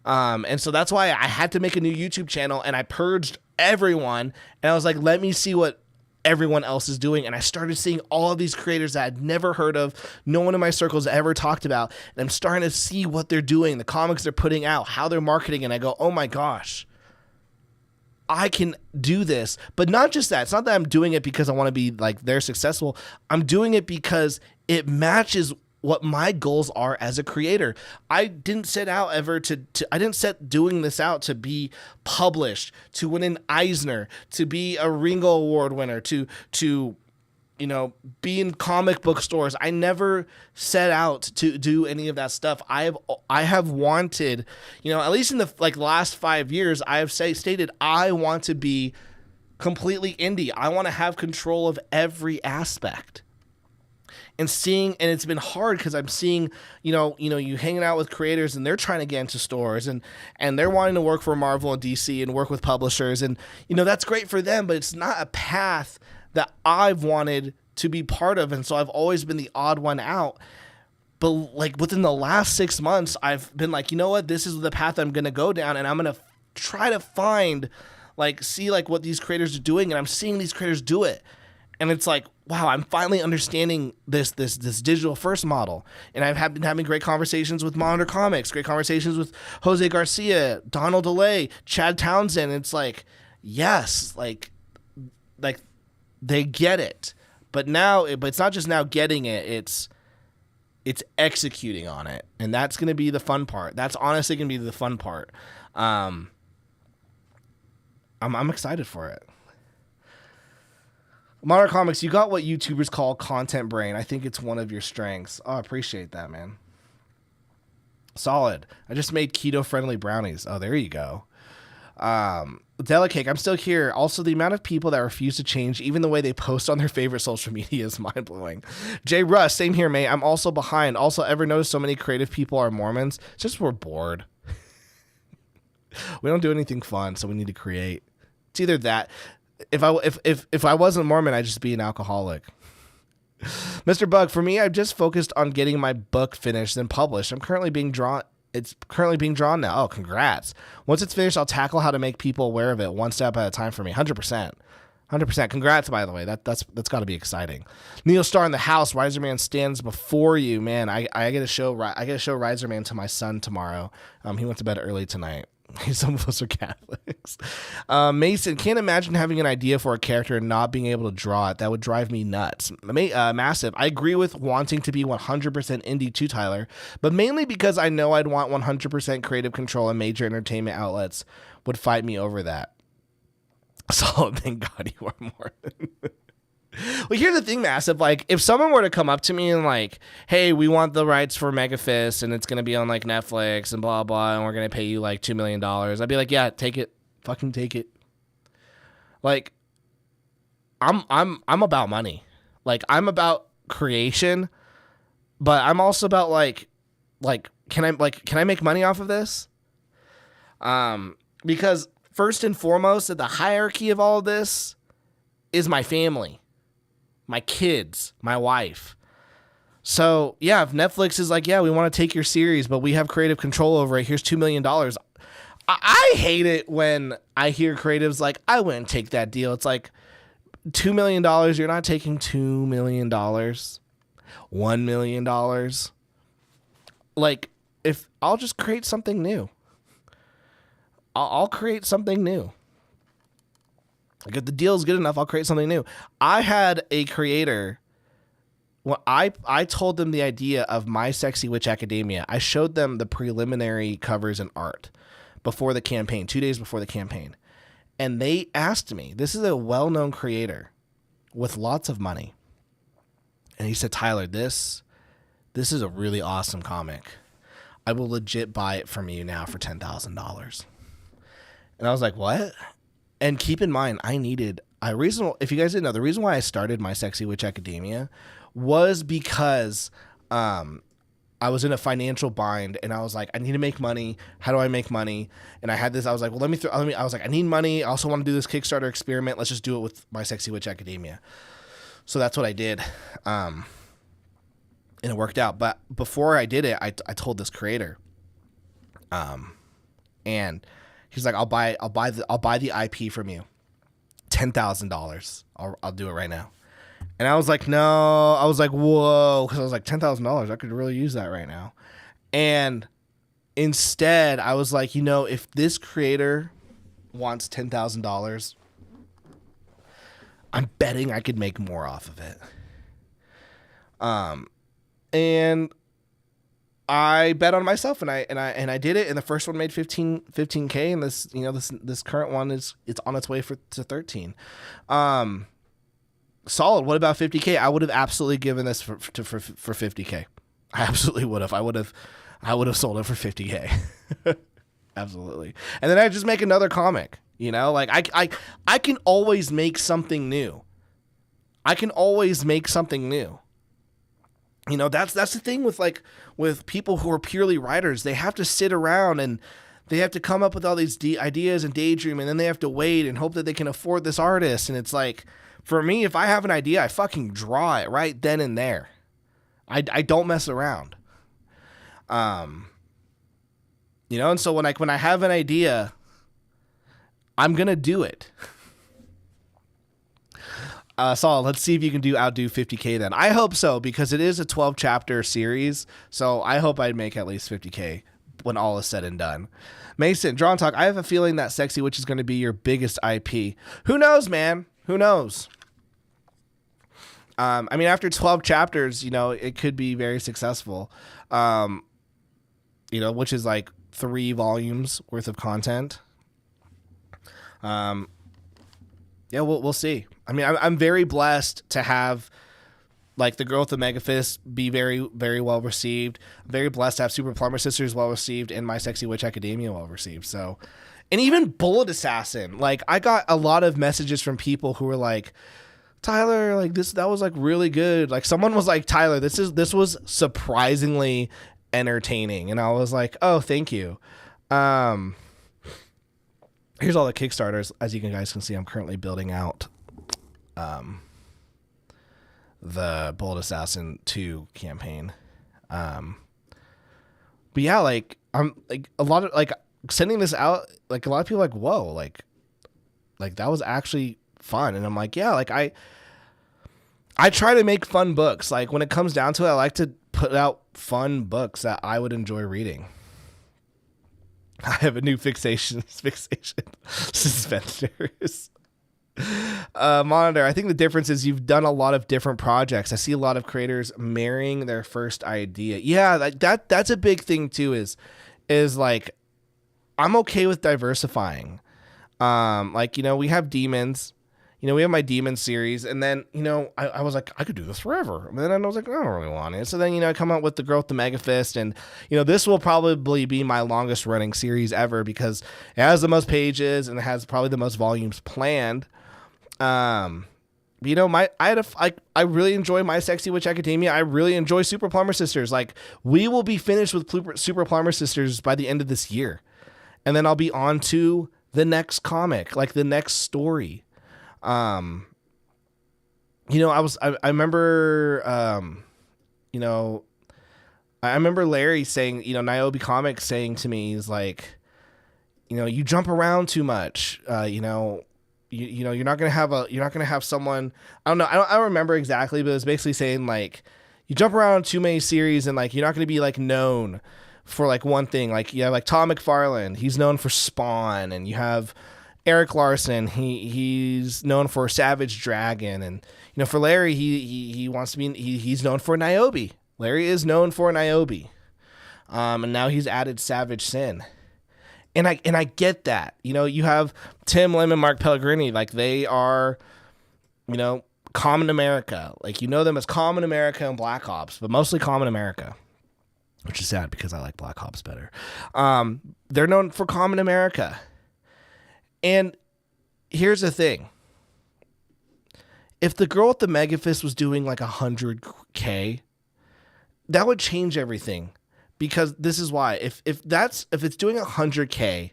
And so that's why I had to make a new YouTube channel, and I purged everyone, and I was like, let me see what everyone else is doing. And I started seeing all of these creators that I'd never heard of, no one in my circles ever talked about, and I'm starting to see what they're doing, the comics they're putting out, how they're marketing, and I go, oh my gosh, I can do this. But not just that. It's not that I'm doing it because I want to be like they're successful. I'm doing it because it matches what my goals are as a creator. I didn't set out ever I didn't set doing this out to be published, to win an Eisner, to be a Ringo Award winner, to be in comic book stores. I never set out to do any of that stuff. I have wanted, at least in the last 5 years, I have stated I want to be completely indie. I want to have control of every aspect. and it's been hard because I'm seeing, you hanging out with creators and they're trying to get into stores and they're wanting to work for Marvel and DC and work with publishers. And, that's great for them, but it's not a path that I've wanted to be part of. And so I've always been the odd one out. But like within the last 6 months, I've been like, you know what, this is the path I'm going to go down, and I'm going to try to find, see what these creators are doing. And I'm seeing these creators do it. And it's like, wow, I'm finally understanding this digital first model. And I've been having great conversations with Monitor Comics, great conversations with Jose Garcia, Donald DeLay, Chad Townsend. It's like, yes, like they get it. But it's not just now getting it, it's executing on it. And that's going to be the fun part. That's honestly going to be the fun part. I'm excited for it. Modern Comics, you got what YouTubers call content brain. I think it's one of your strengths. Oh, I appreciate that, man. Solid. I just made keto-friendly brownies. Oh, there you go. Delicake, I'm still here. Also, the amount of people that refuse to change, even the way they post on their favorite social media, is mind-blowing. Jay Russ, same here, mate. I'm also behind. Also, ever notice so many creative people are Mormons? It's just we're bored. We don't do anything fun, so we need to create. It's either that. If I wasn't Mormon, I'd just be an alcoholic. Mr. Bug, for me, I've just focused on getting my book finished and published. It's currently being drawn now. Oh, congrats. Once it's finished, I'll tackle how to make people aware of it one step at a time for me. 100%. 100%. Congrats, by the way. That's got to be exciting. Neil Starr in the house. Riser Man stands before you, man. I get to show Riser Man to my son tomorrow. He went to bed early tonight. Some of us are Catholics. Mason, can't imagine having an idea for a character and not being able to draw it. That would drive me nuts. Massive. I agree with wanting to be 100% indie too, Tyler, but mainly because I know I'd want 100% creative control, and major entertainment outlets would fight me over that. So thank God you are more than... Well, here's the thing, Massive. Like, if someone were to come up to me and like, hey, we want the rights for Megafist and it's going to be on like Netflix and blah, blah, and we're going to pay you like $2 million, I'd be like, yeah, take it. Fucking take it. Like, I'm about money. Like, I'm about creation, but I'm also about like, can I make money off of this? Because first and foremost, at the hierarchy of all of this is my family. My kids, my wife. So, yeah, if Netflix is like, yeah, we want to take your series, but we have creative control over it. Here's $2 million. I hate it when I hear creatives like, I wouldn't take that deal. It's like, $2 million, you're not taking $2 million. $1 million. Like, if I'll just create something new. I'll create something new. Like, if the deal is good enough, I'll create something new. I had a creator. Well, I told them the idea of My Sexy Witch Academia. I showed them the preliminary covers and art before the campaign, 2 days before the campaign. And they asked me, this is a well-known creator with lots of money. And he said, Tyler, this is a really awesome comic. I will legit buy it from you now for $10,000. And I was like, what? And keep in mind, if you guys didn't know, the reason why I started My Sexy Witch Academia was because I was in a financial bind, and I was like, I need to make money. How do I make money? And I had this, I was like, well, I was like, I need money. I also want to do this Kickstarter experiment. Let's just do it with My Sexy Witch Academia. So that's what I did. And it worked out. But before I did it, I told this creator, and he's like, I'll buy the IP from you, $10,000. I'll do it right now. And I was like, no. I was like, whoa, because I was like, $10,000. I could really use that right now. And instead, I was like, if this creator wants $10,000, I'm betting I could make more off of it. And I bet on myself, and I did it, and the first one made 15K, and this current one it's on its way to 13. Solid. What about 50K? I would have absolutely given this for 50K. I absolutely would have. I would have sold it for 50K. Absolutely. And then I just make another comic. Like I can always make something new. That's the thing with people who are purely writers. They have to sit around and they have to come up with all these ideas and daydream, and then they have to wait and hope that they can afford this artist. And it's like, for me, if I have an idea, I fucking draw it right then and there. I don't mess around. And so when I have an idea, I'm gonna do it. Saul, let's see if you can outdo 50K then. I hope so, because it is a 12 chapter series. So I hope I'd make at least 50K when all is said and done. Mason, Draw and Talk, I have a feeling that Sexy Witch is going to be your biggest IP. Who knows, man? Who knows? After 12 chapters, it could be very successful. Which is like 3 volumes worth of content. We'll see. I'm very blessed to have like The Girl with the Mega Fist be very, very well received. I'm very blessed to have Super Plumber Sisters well received and My Sexy Witch Academia well received. So, and even Bullet Assassin, like I got a lot of messages from people who were like, Tyler, like that was like really good. Like someone was like, Tyler, this was surprisingly entertaining. And I was like, oh, thank you. Here's all the Kickstarters. As you guys can see, I'm currently building out the Bullet Assassin 2 campaign. But yeah, like I'm like a lot of like sending this out, like a lot of people are like, whoa, like that was actually fun. And I'm like, yeah, like I try to make fun books. Like when it comes down to it, I like to put out fun books that I would enjoy reading. I have a new fixation suspenders. Monitor, I think the difference is you've done a lot of different projects. I see a lot of creators marrying their first idea. Yeah, that's a big thing too, is like I'm okay with diversifying. We have demons. We have my demon series, and then, I was like, I could do this forever. And then I was like, I don't really want it. So then, I come out with The Girl with the Mega Fist, and, this will probably be my longest running series ever because it has the most pages and it has probably the most volumes planned. I really enjoy My Sexy Witch Academia. I really enjoy Super Plumber Sisters. Like, we will be finished with Super Plumber Sisters by the end of this year. And then I'll be on to the next comic, like the next story. I remember, I remember Larry saying, Niobe Comics saying to me, he's like, you jump around too much. You're not going to have someone, I don't know. I don't remember exactly, but it was basically saying like, you jump around too many series and like, you're not going to be like known for like one thing. Like you have like Todd McFarlane, he's known for Spawn, and you have Eric Larson, he's known for Savage Dragon, and for Larry, he wants to be, he's known for Niobe. Larry is known for Niobe, and now he's added Savage Sin, and I get that. You have Tim Lim and Mark Pellegrini, like they are, Common America, like them as Common America and Black Ops, but mostly Common America, which is sad because I like Black Ops better. They're known for Common America. And here's the thing. If The Girl with the Mega Fist was doing like 100K, that would change everything. Because this is why. If it's doing 100K,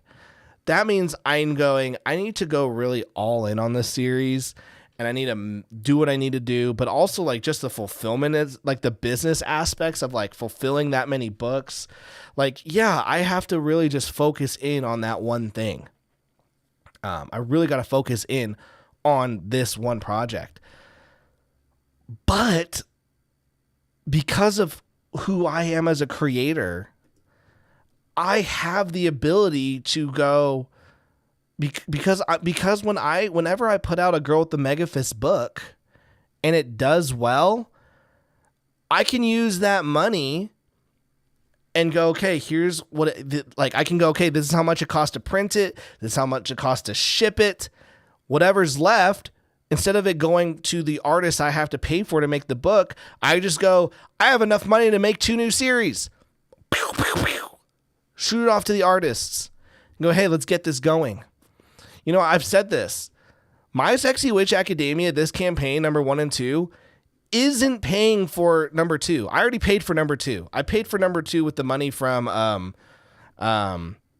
that means I need to go really all in on this series, and I need to do what I need to do, but also like just the fulfillment is like the business aspects of like fulfilling that many books. Like, yeah, I have to really just focus in on that one thing. I really got to focus in on this one project. But because of who I am as a creator, I have the ability to go because whenever I put out a Girl with the Mega Fist book and it does well, I can use that money and go, okay, here's what I can go, okay, this is how much it costs to print it. This is how much it costs to ship it. Whatever's left, instead of it going to the artist I have to pay for to make the book, I just go, I have enough money to make 2 new series. Pew, pew, pew. Shoot it off to the artists. And go, hey, let's get this going. I've said this. My Sexy Witch Academia, this campaign, number 1 and 2, isn't paying for number 2. I already paid for number 2. I paid for number 2 with the money from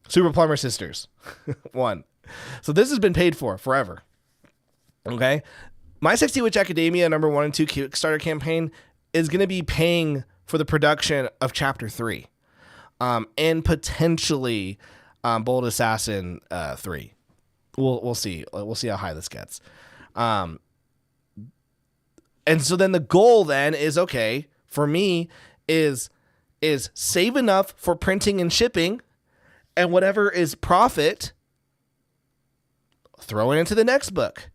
Super Plumber Sisters 1. So this has been paid for forever. Okay. My 60 Witch Academia number 1 and 2 Kickstarter campaign is going to be paying for the production of chapter 3. And potentially Bold Assassin 3. We'll see. We'll see how high this gets. And so then the goal then is, okay, for me is save enough for printing and shipping, and whatever is profit, throw it into the next book.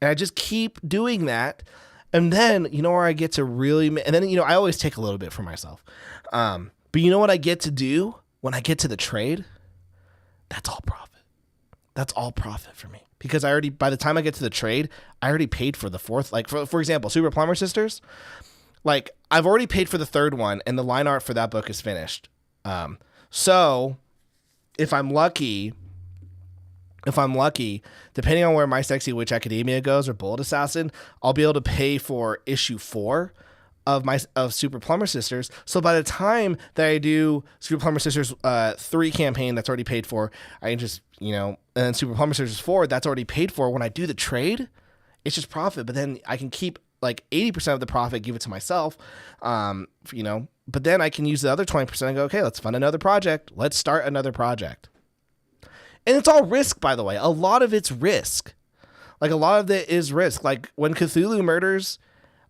And I just keep doing that. And then, you know, where I get to really, and then, you know, I always take a little bit for myself. But you know what I get to do when I get to the trade? That's all profit. That's all profit for me. Because by the time I get to the trade, I already paid for the 4th. Like, for example, Super Plumber Sisters, like, I've already paid for the 3rd one, and the line art for that book is finished. So if I'm lucky, depending on where My Sexy Witch Academia goes or Bold Assassin, I'll be able to pay for issue 4 of Super Plumber Sisters. So by the time that I do Super Plumber Sisters 3 campaign, that's already paid for, I can just, you know, and then Super Plumber Sisters 4, that's already paid for. When I do the trade, it's just profit, but then I can keep like 80% of the profit, give it to myself, you know, but then I can use the other 20% and go, okay, let's fund another project. Let's start another project. And it's all risk, by the way. A lot of it's risk. Like, a lot of it is risk. Like, when Cthulhu Murders,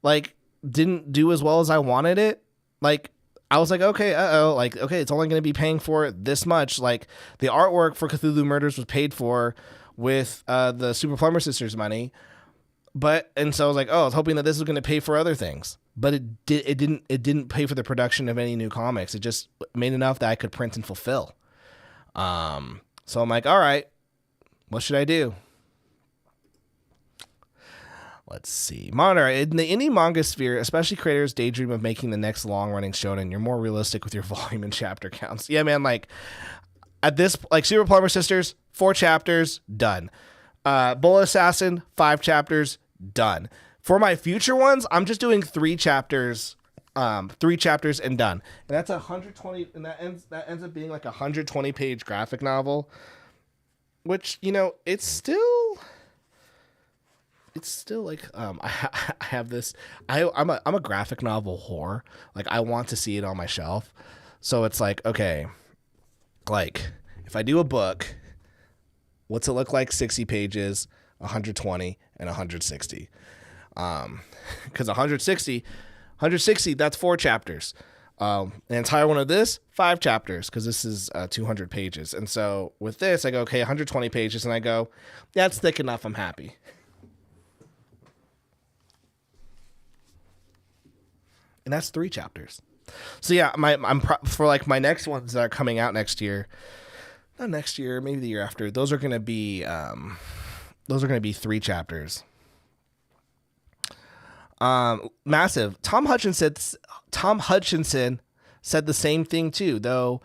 like, didn't do as well as I wanted it, like, I was like, okay, like, okay, it's only going to be paying for this much. Like, the artwork for Cthulhu Murders was paid for with the Super Plumber Sisters money. And so I was like, oh, I was hoping that this was going to pay for other things. But it didn't pay for the production of any new comics. It just made enough that I could print and fulfill. So I'm like, all right, what should I do? Let's see. Monitor, in the indie manga sphere, especially creators daydream of making the next long-running shonen. You're more realistic with your volume and chapter counts. Yeah, man, like, at this, like, Super Plumber Sisters, 4 chapters, done. Bull Assassin, 5 chapters, done. For my future ones, I'm just doing 3 chapters, 3 chapters and done. And that's 120, and that ends up being like a 120-page graphic novel, which, you know, it's still like, I have this, I'm a graphic novel whore. Like, I want to see it on my shelf. So it's like, okay, like, if I do a book, what's it look like? 60 pages, 120, and 160. Because 160, that's 4 chapters. An entire one of this, 5 chapters, because this is 200 pages. And so with this, I go, okay, 120 pages, and I go, that's thick enough, I'm happy. And that's 3 chapters. So yeah, for like my next ones that are coming out next year, not next year, maybe the year after, those are going to be 3 chapters. Massive. Tom Hutchinson said the same thing too, though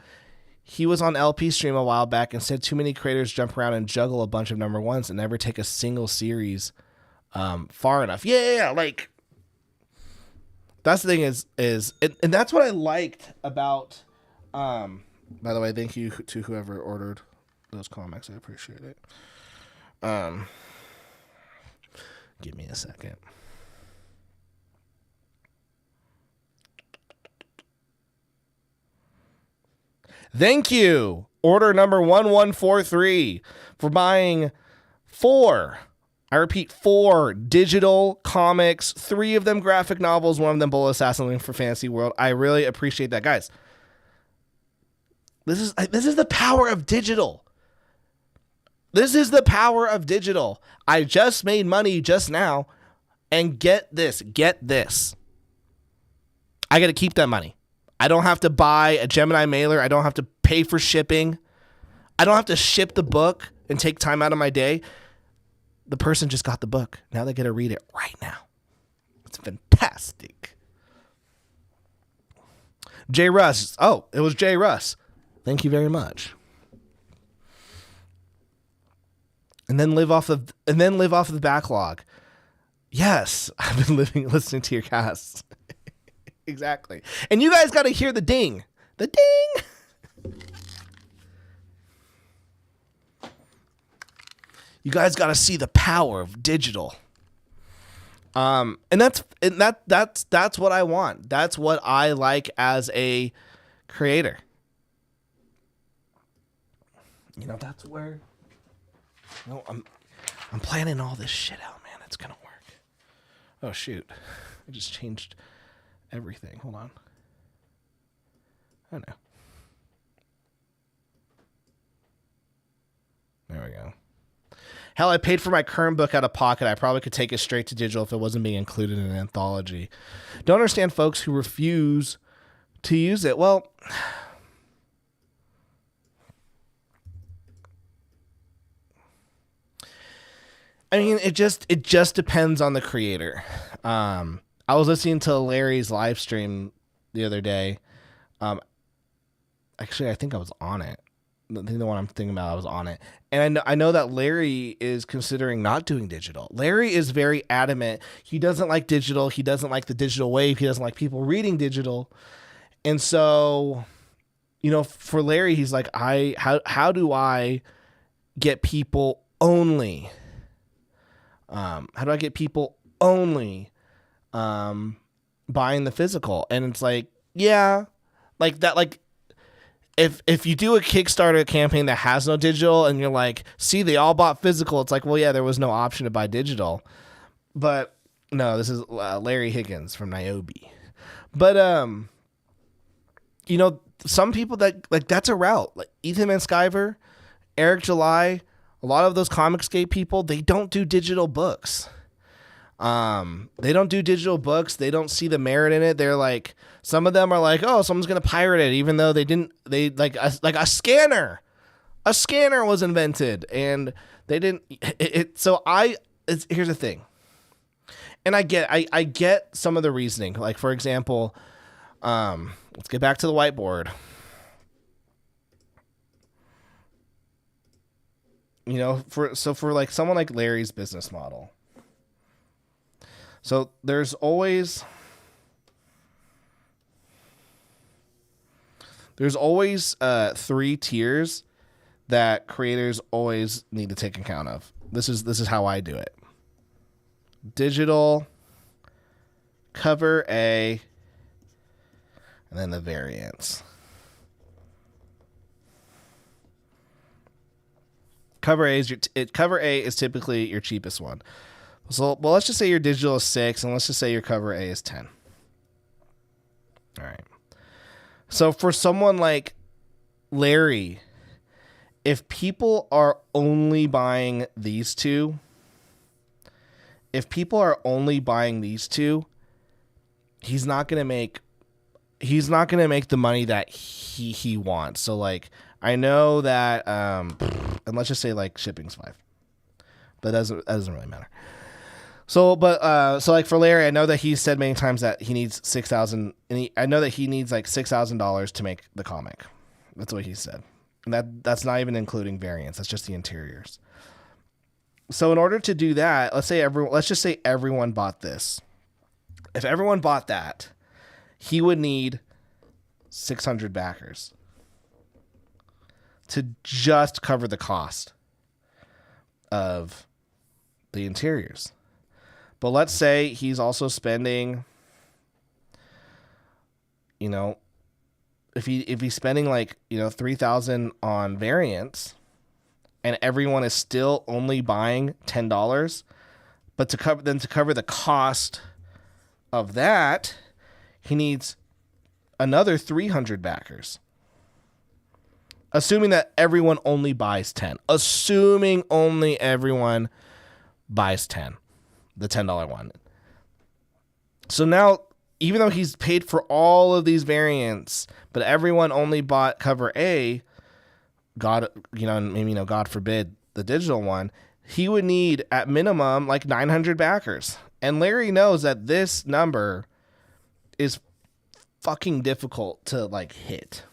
he was on LP stream a while back and said too many creators jump around and juggle a bunch of number ones and never take a single series far enough. Yeah, like, that's the thing is and that's what I liked about, by the way, thank you to whoever ordered those comics. I appreciate it. Give me a second. Thank you, order number 1143, for buying 4. I repeat, 4 digital comics, 3 of them graphic novels, 1 of them Bull Assassin for Fantasy World. I really appreciate that, guys. This is the power of digital. This is the power of digital. I just made money just now, and get this. I got to keep that money. I don't have to buy a Gemini mailer. I don't have to pay for shipping. I don't have to ship the book and take time out of my day. The person just got the book. Now they get to read it right now. It's fantastic. Jay Russ. Oh, it was Jay Russ. Thank you very much. And then live off of the backlog. Yes, I've been listening to your casts. Exactly. And you guys got to hear the ding. The ding. You guys got to see the power of digital. And that's what I want. That's what I like as a creator. You know, that's where, you know, I'm planning all this shit out, man. It's gonna work. Oh shoot, I just changed everything. Hold on. Oh no. There we go. Hell, I paid for my current book out of pocket. I probably could take it straight to digital if it wasn't being included in an anthology. Don't understand folks who refuse to use it. Well, I mean, it just depends on the creator. I was listening to Larry's live stream the other day. Actually, I think I was on it. The one I'm thinking about, I was on it. And I know that Larry is considering not doing digital. Larry is very adamant. He doesn't like digital. He doesn't like the digital wave. He doesn't like people reading digital. And so, you know, for Larry, he's like, how do I get people only? How do I get people only buying the physical? And it's like, yeah, like that, like, if you do a Kickstarter campaign that has no digital and you're like, see, they all bought physical. It's like, well, yeah, there was no option to buy digital. But no, this is Larry Higgins from Niobe. But, you know, some people that like, that's a route. Like Ethan Van Sciver, Eric July, a lot of those Comicsgate people, they don't do digital books. They don't do digital books. They don't see the merit in it. They're like, some of them are like, oh, someone's going to pirate it, even though they like a scanner was invented and they didn't, here's the thing. And I get some of the reasoning. Like, for example, let's get back to the whiteboard. You know, for like someone like Larry's business model. So there's always three tiers that creators always need to take account of. This is how I do it. Digital, cover A, and then the variants. Cover A is typically your cheapest one. So, well, let's just say your digital is 6, and let's just say your cover A is 10. All right. So for someone like Larry, if people are only buying these two, he's not gonna make the money that he wants. So like, I know that, and let's just say like shipping's 5, but that doesn't really matter. So, but so like for Larry, I know that he said many times that he needs $6,000, and I know that he needs like $6,000 to make the comic. That's what he said, and that's not even including variants. That's just the interiors. So, in order to do that, let's just say everyone bought this. If everyone bought that, he would need 600 backers to just cover the cost of the interiors. But let's say he's also spending, you know, if he's spending like, you know, $3,000 on variants, and everyone is still only buying $10, but to cover the cost of that, he needs another 300 backers. Assuming that everyone only buys 10. Assuming only everyone buys 10. The $10 one. So now, even though he's paid for all of these variants, but everyone only bought cover A, God forbid the digital one, he would need at minimum like 900 backers. And Larry knows that this number is fucking difficult to like hit.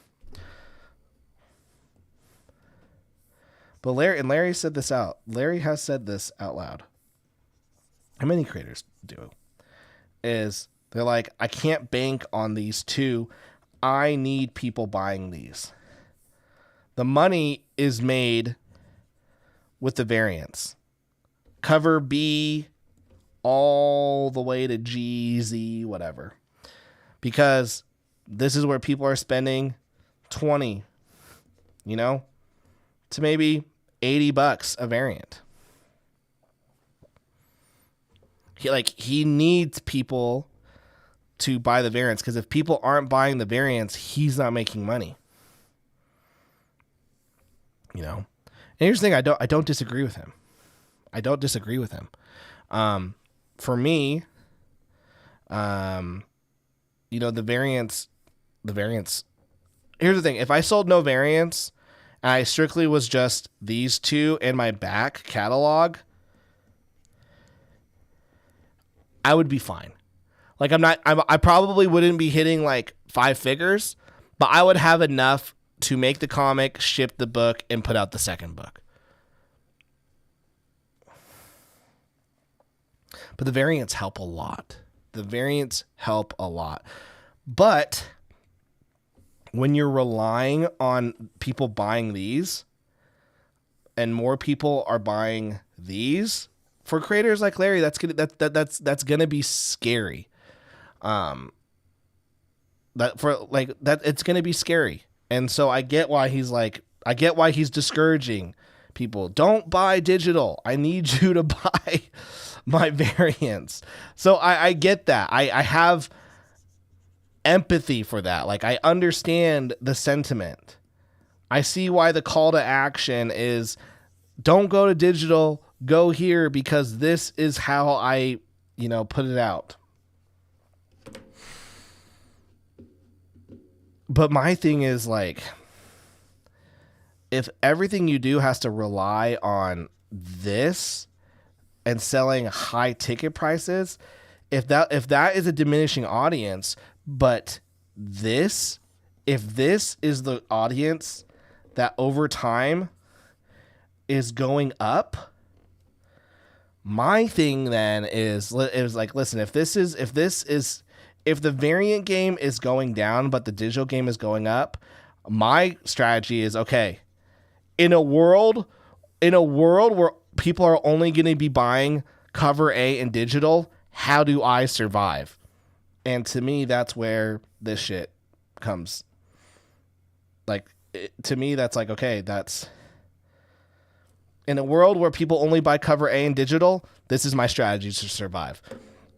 But Larry said this out. Larry has said this out loud. and many creators do, is they're like, I can't bank on these two. I need people buying these. The money is made with the variants. Cover B all the way to G, Z, whatever. Because this is where people are spending 20, to maybe $80 a variant. He needs people to buy the variants, because if people aren't buying the variants, he's not making money. And here's the thing, I don't disagree with him. For me, the variants. Here's the thing: if I sold no variants, and I strictly was just these two in my back catalog, I would be fine. I probably wouldn't be hitting like 5 figures, but I would have enough to make the comic, ship the book, and put out the second book. But the variants help a lot. But when you're relying on people buying these, and more people are buying these, for creators like Larry, that's gonna be scary. It's gonna be scary. And so I get why he's discouraging people. Don't buy digital. I need you to buy my variants. So I get that. I have empathy for that. I understand the sentiment. I see why the call to action is don't go to digital, go here, because this is how I, put it out. But my thing is if everything you do has to rely on this and selling high ticket prices, if that is a diminishing audience, but if this is the audience that over time is going up, my thing then is listen, if the variant game is going down but the digital game is going up, my strategy is, okay, in a world where people are only going to be buying cover A and digital, how do I survive? And to me, that's where this shit comes. To me, that's okay, that's in a world where people only buy cover A and digital, this is my strategy to survive.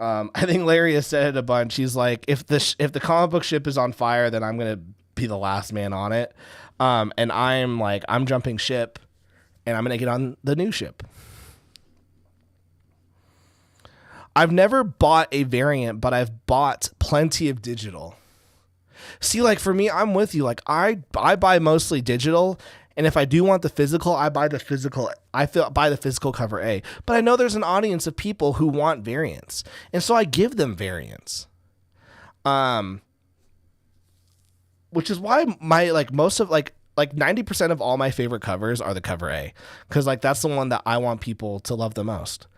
I think Larry has said it a bunch. He's like, if the comic book ship is on fire, then I'm going to be the last man on it. And I'm jumping ship, and I'm going to get on the new ship. I've never bought a variant, but I've bought plenty of digital. See, for me, I'm with you. I buy mostly digital, and if I do want the physical, I buy the physical. Buy the physical cover A. But I know there's an audience of people who want variants, and so I give them variants. Which is why my most of 90% of all my favorite covers are the cover A, because that's the one that I want people to love the most.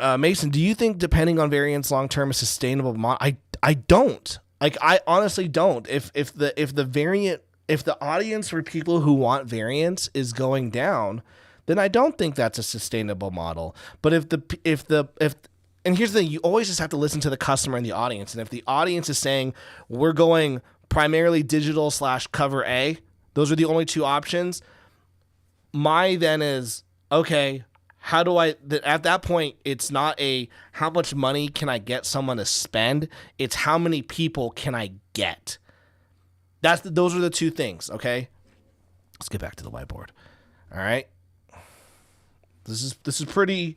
Mason, do you think depending on variants long term is sustainable? I don't. I honestly don't. If the audience for people who want variants is going down, then I don't think that's a sustainable model. But and here's the thing, you always just have to listen to the customer and the audience. And if the audience is saying we're going primarily digital / cover A, those are the only two options. My then is, okay, how do I, at that point, it's not how much money can I get someone to spend? It's how many people can I get? Those are the two things, okay? Let's get back to the whiteboard. All right. This is pretty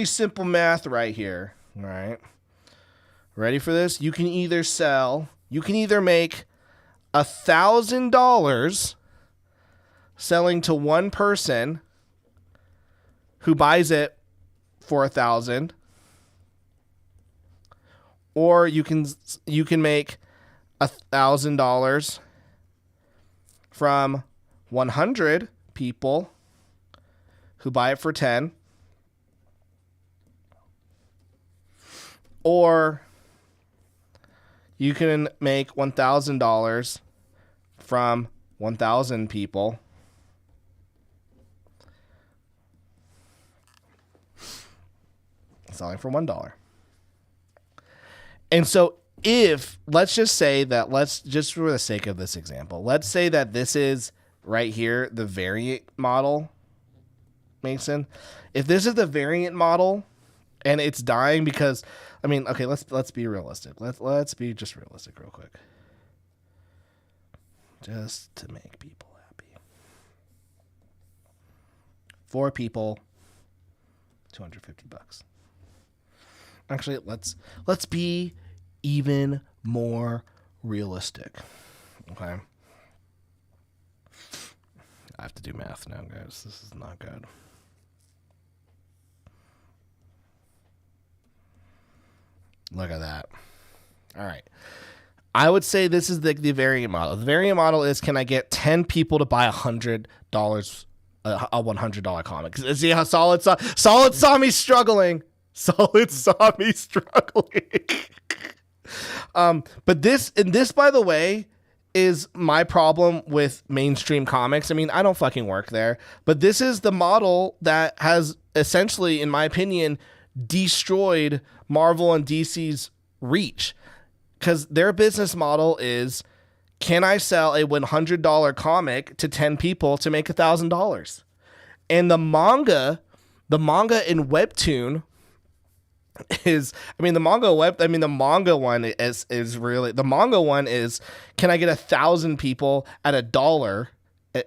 simple math right here. All right. Ready for this? You can either make $1,000 selling to one person who buys it for $1,000, or you can make $1,000 from 100 people who buy it for 10, or you can make $1,000 from 1,000 people selling for $1. And so if, let's just say that, let's just for the sake of this example, let's say that this is right here, the variant model, Mason. If this is the variant model and it's dying because, I mean, okay, let's be realistic. Let's be just realistic real quick. Just to make people happy. 4 people, $250. Actually, let's be even more realistic. Okay. I have to do math now, guys. This is not good. Look at that. All right. I would say this is the variant model. The variant model is, can I get 10 people to buy $100, a $100 comic? See how Solid saw me struggling. Solid saw me struggling. But this, by the way, is my problem with mainstream comics. I mean, I don't fucking work there, but this is the model that has essentially, in my opinion, destroyed Marvel and DC's reach, because their business model is, can I sell a $100 comic to 10 people to make $1,000? And the manga in Webtoon is, I mean, the manga one is really, the manga one is, can I get 1,000 people at $1?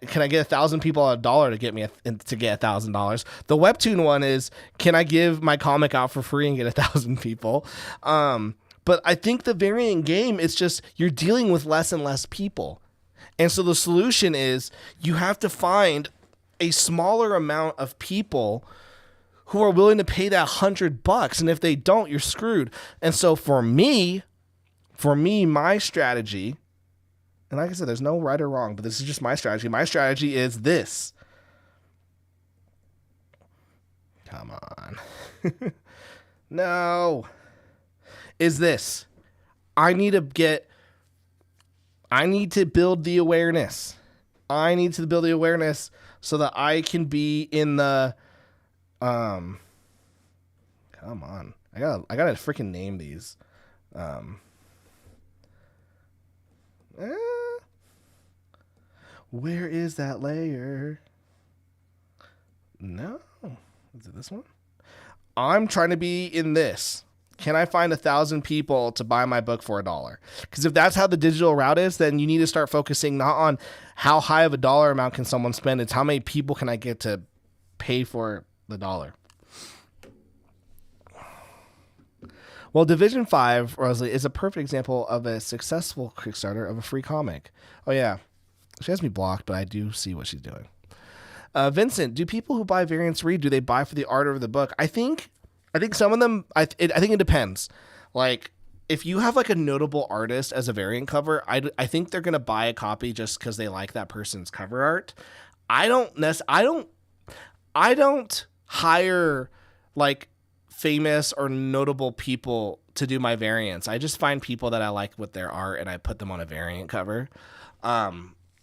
Can I get 1,000 people at $1 to get $1,000? The Webtoon one is, can I give my comic out for free and get 1,000 people? But I think the variant game is just, you're dealing with less and less people. And so the solution is, you have to find a smaller amount of people who are willing to pay that $100. And if they don't, you're screwed. And so for me, my strategy, and like I said, there's no right or wrong, but this is just my strategy. My strategy is this. Come on. No. Is this. I need to build the awareness. I need to build the awareness so that I can be in the, come on. I gotta freaking name these. Where is that layer? No. Is it this one? I'm trying to be in this. Can I find 1,000 people to buy my book for $1? Because if that's how the digital route is, then you need to start focusing not on how high of a dollar amount can someone spend. It's how many people can I get to pay for the dollar. Well, Division 5, Rosalie, is a perfect example of a successful Kickstarter of a free comic. Oh, yeah. She has me blocked, but I do see what she's doing. Vincent, do people who buy variants read? Do they buy for the art of the book? I think some of them, I think it depends. Like, if you have like a notable artist as a variant cover, I think they're going to buy a copy just because they like that person's cover art. I don't hire like famous or notable people to do my variants. I just find people that I like with their art and I put them on a variant cover.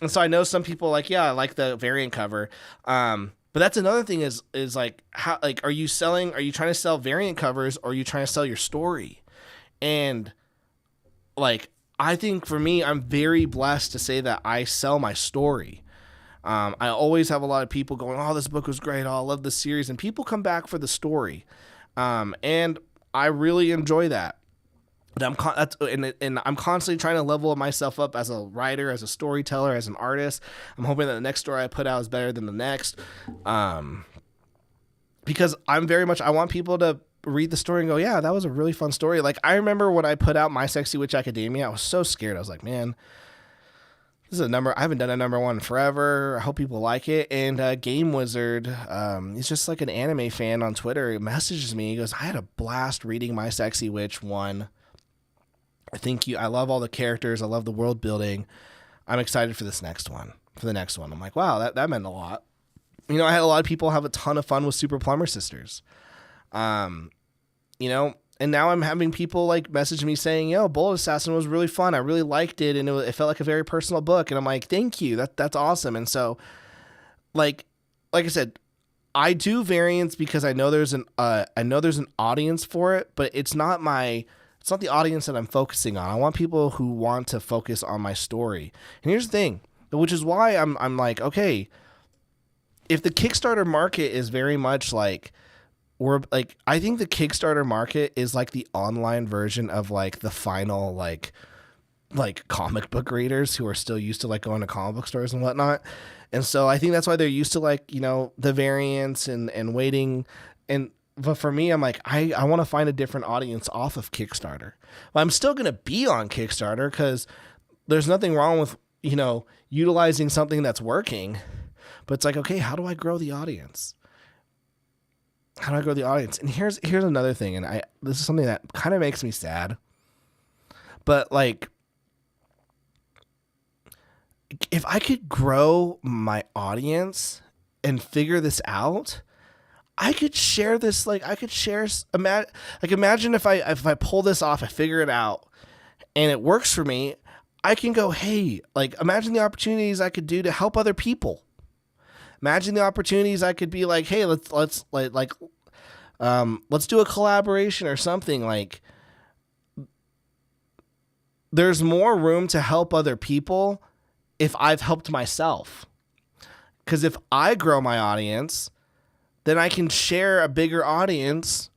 And so I know some people like, yeah, I like the variant cover. But that's another thing is like, how, like, are you trying to sell variant covers or are you trying to sell your story? And like, I think for me, I'm very blessed to say that I sell my story. I always have a lot of people going, oh, this book was great. Oh, I love this series. And people come back for the story. And I really enjoy that. And I'm constantly trying to level myself up as a writer, as a storyteller, as an artist. I'm hoping that the next story I put out is better than the next. Because I want people to read the story and go, yeah, that was a really fun story. Like, I remember when I put out My Sexy Witch Academia, I was so scared. I was like, man, this is a number. I haven't done a number one forever. I hope people like it. And Game Wizard, he's just like an anime fan on Twitter. He messages me. He goes, I had a blast reading My Sexy Witch 1. I love all the characters. I love the world building. I'm excited for the next one. I'm like, wow, that meant a lot. I had a lot of people have a ton of fun with Super Plumber Sisters. And now I'm having people like message me saying, yo, Bullet Assassin was really fun. I really liked it. And it felt like a very personal book. And I'm like, thank you. That's awesome. And so like I said, I do variants because I know there's an audience for it, but it's not the audience that I'm focusing on. I want people who want to focus on my story. And here's the thing, which is why I'm like, okay, if the Kickstarter market is very much like, I think the Kickstarter market is like the online version of like the final like comic book readers who are still used to like going to comic book stores and whatnot. And so I think that's why they're used to like, the variants and waiting. But for me, I'm like, I want to find a different audience off of Kickstarter. But I'm still going to be on Kickstarter because there's nothing wrong with, utilizing something that's working. But it's like, okay, how do I grow the audience? How do I grow the audience? And here's another thing, and this is something that kind of makes me sad. But like, if I could grow my audience and figure this out, I could share this. Like, I could share. Imagine if I pull this off, I figure it out, and it works for me. I can go, hey, like, imagine the opportunities I could do to help other people. Imagine the opportunities I could be like, hey, let's do a collaboration or something. Like, there's more room to help other people if I've helped myself. Because if I grow my audience, then I can share a bigger audience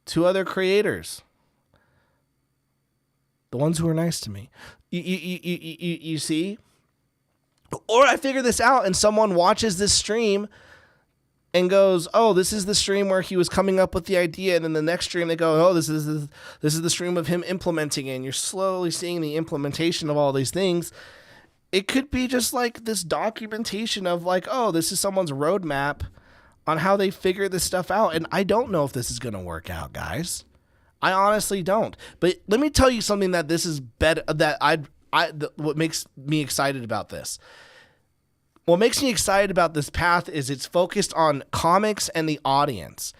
to other creators. The ones who are nice to me. You see? Or I figure this out and someone watches this stream and goes, oh, this is the stream where he was coming up with the idea. And then the next stream they go, oh, this is the stream of him implementing it. And you're slowly seeing the implementation of all these things. It could be just like this documentation of like, oh, this is someone's roadmap on how they figure this stuff out. And I don't know if this is going to work out, guys. I honestly don't. But let me tell you something that this is better, what makes me excited about this. What makes me excited about this path is it's focused on comics and the audience.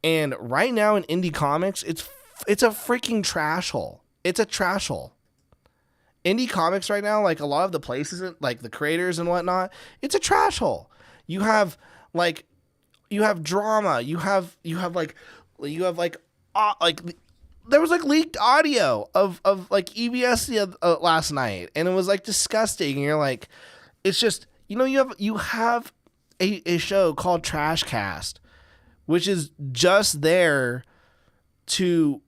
And right now in indie comics, it's a freaking trash hole. It's a trash hole. Indie comics right now, like a lot of the places, like the creators and whatnot, it's a trash hole. You have drama. You have there was like leaked audio of like EBS last night, and it was like disgusting. And you're like, it's just, you have a show called Trash Cast, which is just there to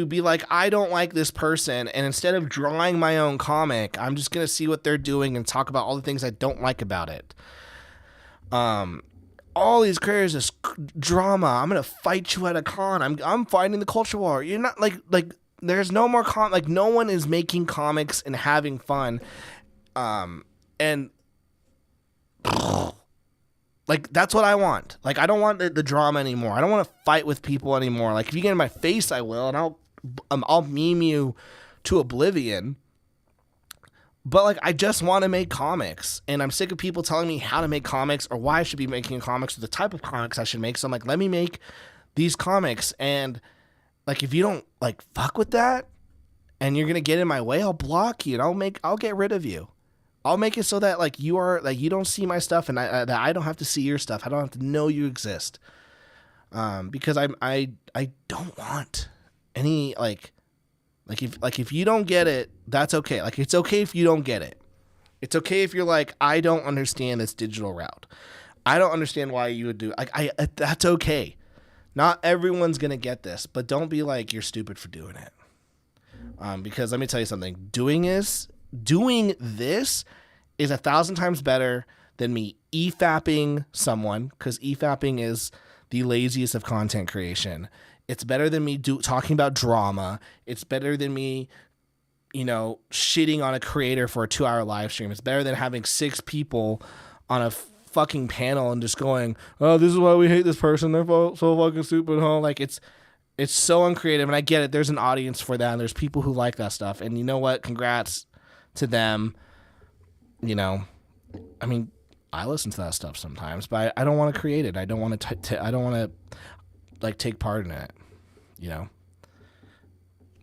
be like, I don't like this person, and instead of drawing my own comic, I'm just gonna see what they're doing and talk about all the things I don't like about it. All these creators is drama. I'm gonna fight you at a con. I'm fighting the culture war. You're not like there's no more no one is making comics and having fun, and like that's what I want. Like, I don't want the drama anymore. I don't want to fight with people anymore. Like, if you get in my face, I will, and I'll meme you to oblivion. But like, I just want to make comics, and I'm sick of people telling me how to make comics or why I should be making comics or the type of comics I should make. So I'm like, let me make these comics, and like, if you don't like fuck with that and you're gonna get in my way, I'll block you and I'll get rid of you. I'll make it so that like you don't see my stuff, and that I don't have to see your stuff. I don't have to know you exist, because I don't want any if you don't get it, that's okay. Like, it's okay if you don't get it. It's okay if you're like, I don't understand this digital route. I don't understand why you would do that's okay. Not everyone's gonna get this, but don't be like, you're stupid for doing it. Because let me tell you something. Doing this is 1,000 times better than me e-fapping someone, because e-fapping is the laziest of content creation. It's better than me talking about drama. It's better than me, shitting on a creator for a 2-hour live stream. It's better than having 6 people on a fucking panel and just going, oh, this is why we hate this person. They're so fucking stupid, huh? Like, it's so uncreative, and I get it. There's an audience for that, and there's people who like that stuff. And you know what? Congrats to them. I mean, I listen to that stuff sometimes, but I don't want to create it. I don't want to. I don't want to like take part in it. You know,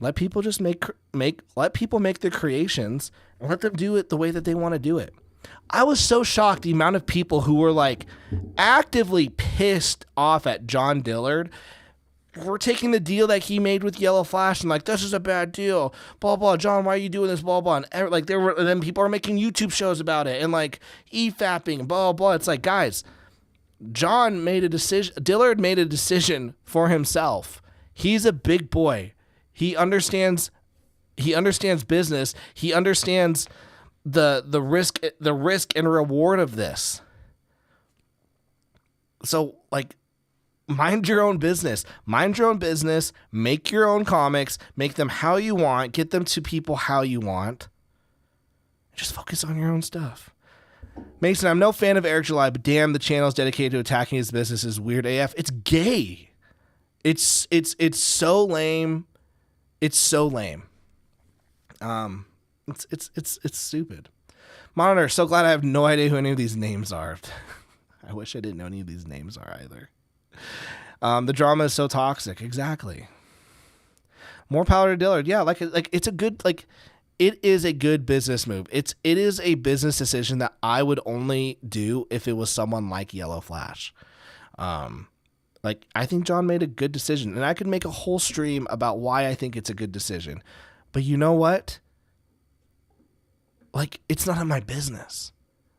let people just let people make their creations and let them do it the way that they want to do it. I was so shocked the amount of people who were like actively pissed off at John Dillard. We're taking the deal that he made with Yellow Flash and like, this is a bad deal, blah, blah, John, why are you doing this, blah, blah. And like and then people are making YouTube shows about it and like e-fapping, blah, blah. It's like, guys, John made a decision. Dillard made a decision for himself. He's a big boy. He understands business. He understands the risk and reward of this. So like, mind your own business. Mind your own business. Make your own comics. Make them how you want. Get them to people how you want. Just focus on your own stuff. Mason, I'm no fan of Eric July, but damn, the channel is dedicated to attacking his business is weird AF. It's gay. It's so lame. It's so lame. It's stupid. Monitor, so glad I have no idea who any of these names are. I wish I didn't know any of these names are either. The drama is so toxic. Exactly. More power to Dillard. Yeah, like it's a good, like, it is a good business move. It is a business decision that I would only do if it was someone like Yellow Flash. Like, I think John made a good decision, and I could make a whole stream about why I think it's a good decision. But you know what? Like, it's none of my business.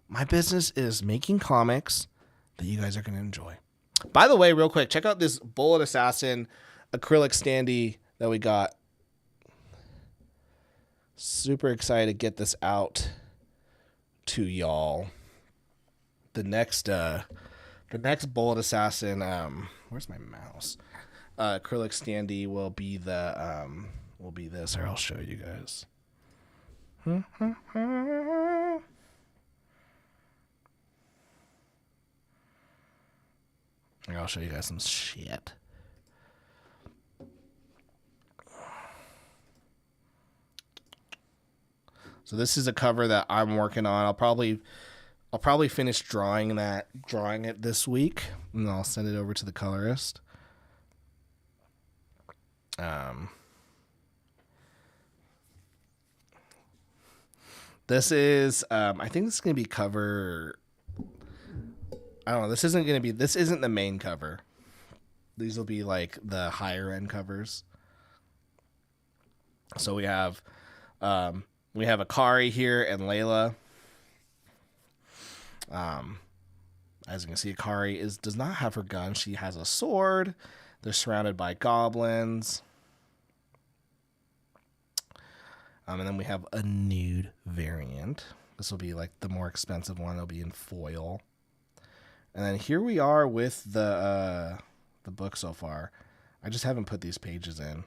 My business is making comics that you guys are going to enjoy. By the way, real quick, check out this Bullet Assassin acrylic standee that we got. Super excited to get this out to y'all. The next Bullet Assassin, where's my mouse? Acrylic standee will be this, or I'll show you guys. I'll show you guys some shit. So this is a cover that I'm working on. I'll probably finish drawing it this week, and I'll send it over to the colorist. This is I think this is gonna be cover. I don't know. This isn't the main cover. These will be like the higher end covers. So we have Akari here and Layla. As you can see, Akari does not have her gun. She has a sword. They're surrounded by goblins. And then we have a nude variant. This will be like the more expensive one. It'll be in foil. And then here we are with the book so far. I just haven't put these pages in.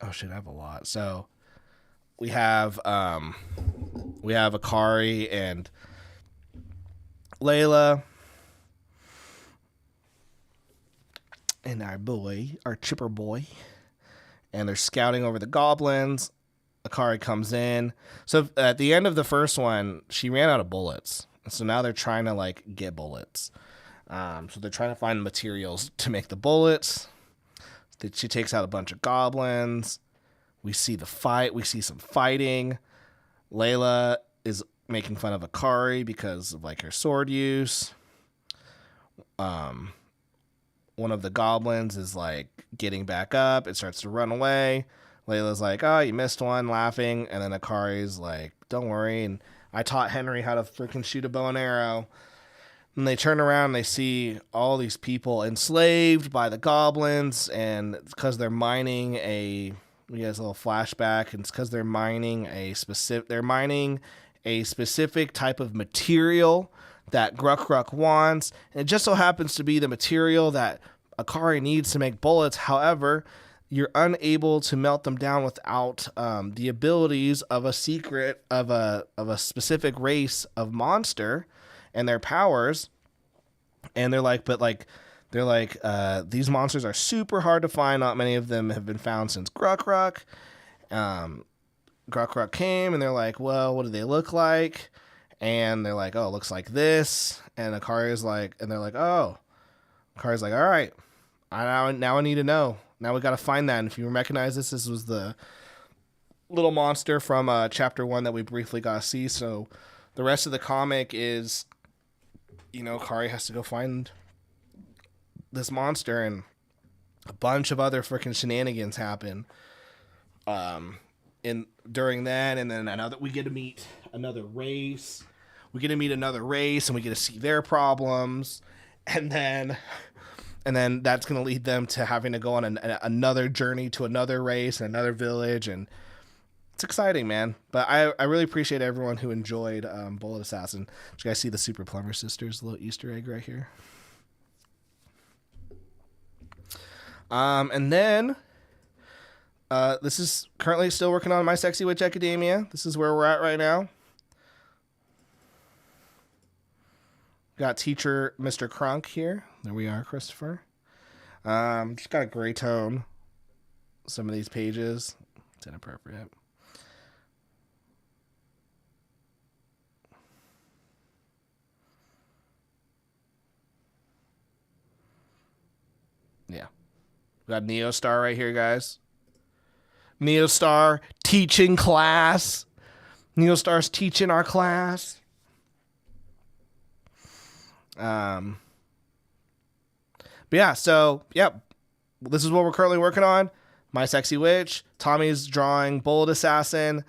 Oh shit, I have a lot. So we have Akari and Layla. And our chipper boy. And they're scouting over the goblins. Akari comes in. So at the end of the first one, she ran out of bullets. So now they're trying to like get bullets. So they're trying to find materials to make the bullets. She takes out a bunch of goblins. We see the fight. We see some fighting. Layla is making fun of Akari because of like her sword use. One of the goblins is like getting back up. It starts to run away. Layla's like, oh, you missed one, laughing. And then Akari's like, don't worry. And I taught Henry how to freaking shoot a bow and arrow. And they turn around and they see all these people enslaved by the goblins. And it's because they're mining we get a little flashback. And it's because they're mining a specific type of material that Gruck wants. And it just so happens to be the material that Akari needs to make bullets. However, you're unable to melt them down without the abilities of a specific race of monster and their powers. And they're like, these monsters are super hard to find. Not many of them have been found since Gruck. Grok came, and they're like, well, what do they look like? And they're like, oh, it looks like this. And Akari's like, and they're like, oh. Akari's like, all right, now I need to know. Now we got to find that. And if you recognize this was the little monster from chapter 1 that we briefly got to see. So the rest of the comic is, Akari has to go find this monster, and a bunch of other freaking shenanigans happen during that. And then we get to meet another race. We get to meet another race, and we get to see their problems. And then that's going to lead them to having to go on another journey to another race and another village. And it's exciting, man. But I really appreciate everyone who enjoyed Bullet Assassin. Did you guys see the Super Plumber Sisters little Easter egg right here? And then this is currently still working on My Sexy Witch Academia. This is where we're at right now. Got teacher Mr. Crunk here. There we are, Christopher. Just got a gray tone. Some of these pages. It's inappropriate. Yeah. We got Neostar right here, guys. Neostar teaching class. Neostar's teaching our class. But yeah, so this is what we're currently working on. My Sexy Witch. Tommy's drawing Bullet Assassin.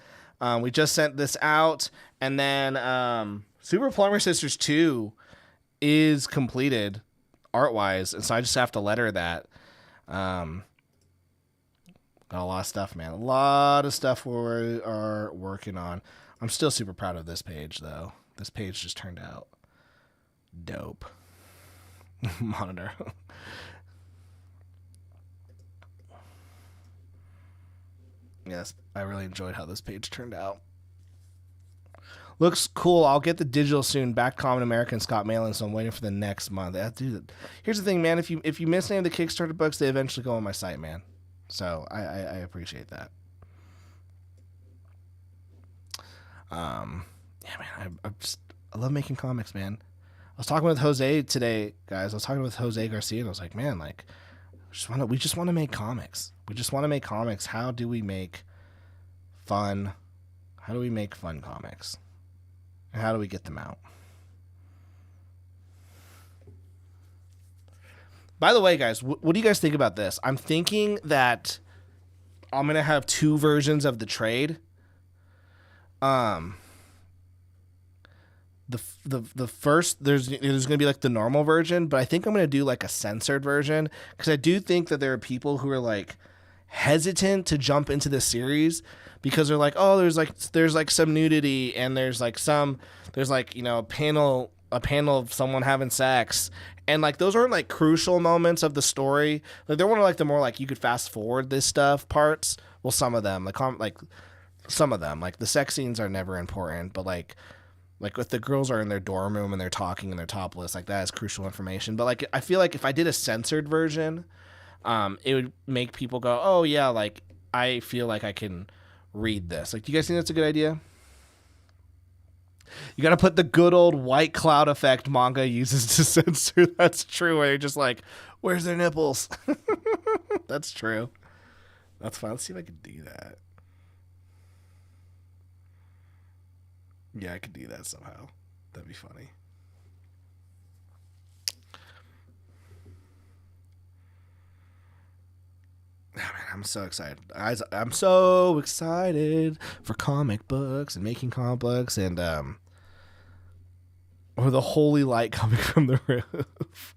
We just sent this out, and then Super Plumber Sisters 2 is completed art-wise, and so I just have to let her that. Got a lot of stuff, man. A lot of stuff we are working on. I'm still super proud of this page, though. This page just turned out dope. Monitor. Yes, I really enjoyed how this page turned out. Looks cool. I'll get the digital soon. Back Common American Scott Malin, so I'm waiting for the next month. Dude, here's the thing, man. If you miss any of the Kickstarter books, they eventually go on my site, man. So I appreciate that. Yeah, man. I love making comics, man. I was talking with Jose today, guys. I was talking with Jose Garcia, and I was like, man, like, we just want to make comics. We just want to make comics. How do we make fun? How do we make fun comics? And how do we get them out? By the way, guys, what do you guys think about this? I'm thinking that I'm going to have 2 versions of the trade. The first, there's going to be like the normal version, but I think I'm going to do like a censored version, because I do think that there are people who are like hesitant to jump into the series because they're like, oh, there's like some nudity, and there's like a panel of someone having sex, and like those aren't like crucial moments of the story. Like they're one of like the more like you could fast forward this stuff parts. Well, some of them, like the sex scenes are never important, but like if the girls are in their dorm room and they're talking and they're topless, like that is crucial information. But like I feel like if I did a censored version, it would make people go, oh yeah, like I feel like I can read this. Like, do you guys think that's a good idea? You got to put the good old white cloud effect manga uses to censor. That's true. Where you're just like, where's their nipples? That's true. That's fine. Let's see if I can do that. Yeah, I could do that somehow. That'd be funny. Oh, man, I'm so excited. I'm so excited for comic books and making comic books, and or the holy light coming from the roof.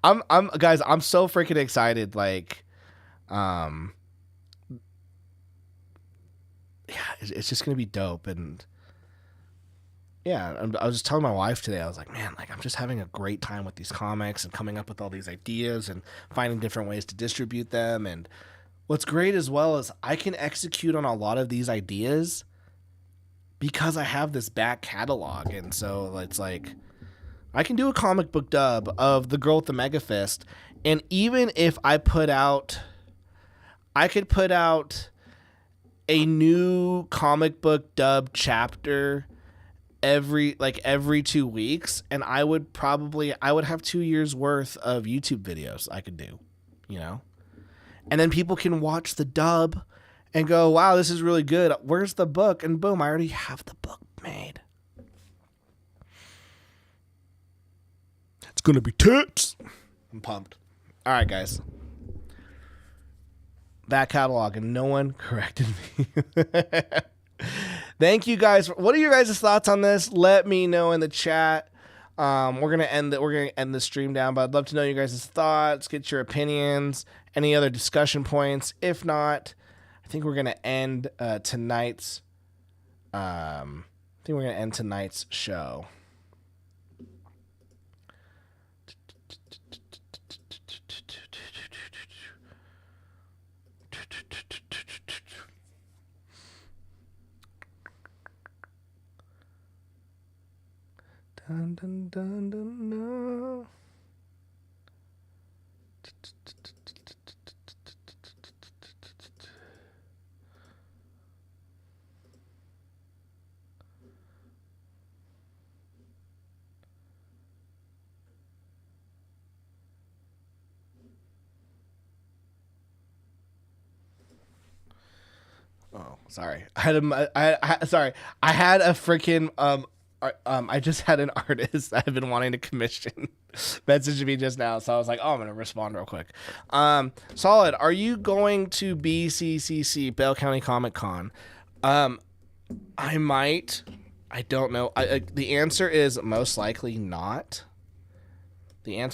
I'm so freaking excited. Like, yeah, it's just gonna be dope. And yeah, I was just telling my wife today, I was like, man, like I'm just having a great time with these comics and coming up with all these ideas and finding different ways to distribute them. And what's great as well is I can execute on a lot of these ideas because I have this back catalog. And so it's like I can do a comic book dub of The Girl with the Mega Fist, and even if I put out I could put out a new comic book dub chapter every 2 weeks, and I would have 2 years worth of YouTube videos I could do, and then people can watch the dub and go, wow, this is really good. Where's the book? And boom, I already have the book made. It's going to be tits. I'm pumped. All right, guys. Back catalog, and no one corrected me. Thank you guys. What are your guys' thoughts on this? Let me know in the chat. We're gonna end the stream down, but I'd love to know your guys' thoughts, get your opinions, any other discussion points. If not, I think we're gonna end tonight's show. Dun, dun, dun, dun, no. Oh, sorry. I had a freaking I just had an artist I've been wanting to commission message me just now, so I was like, oh, I'm gonna respond real quick. Solid, are you going to BCCC, Bell County Comic Con? I might. I don't know. The answer is most likely not. It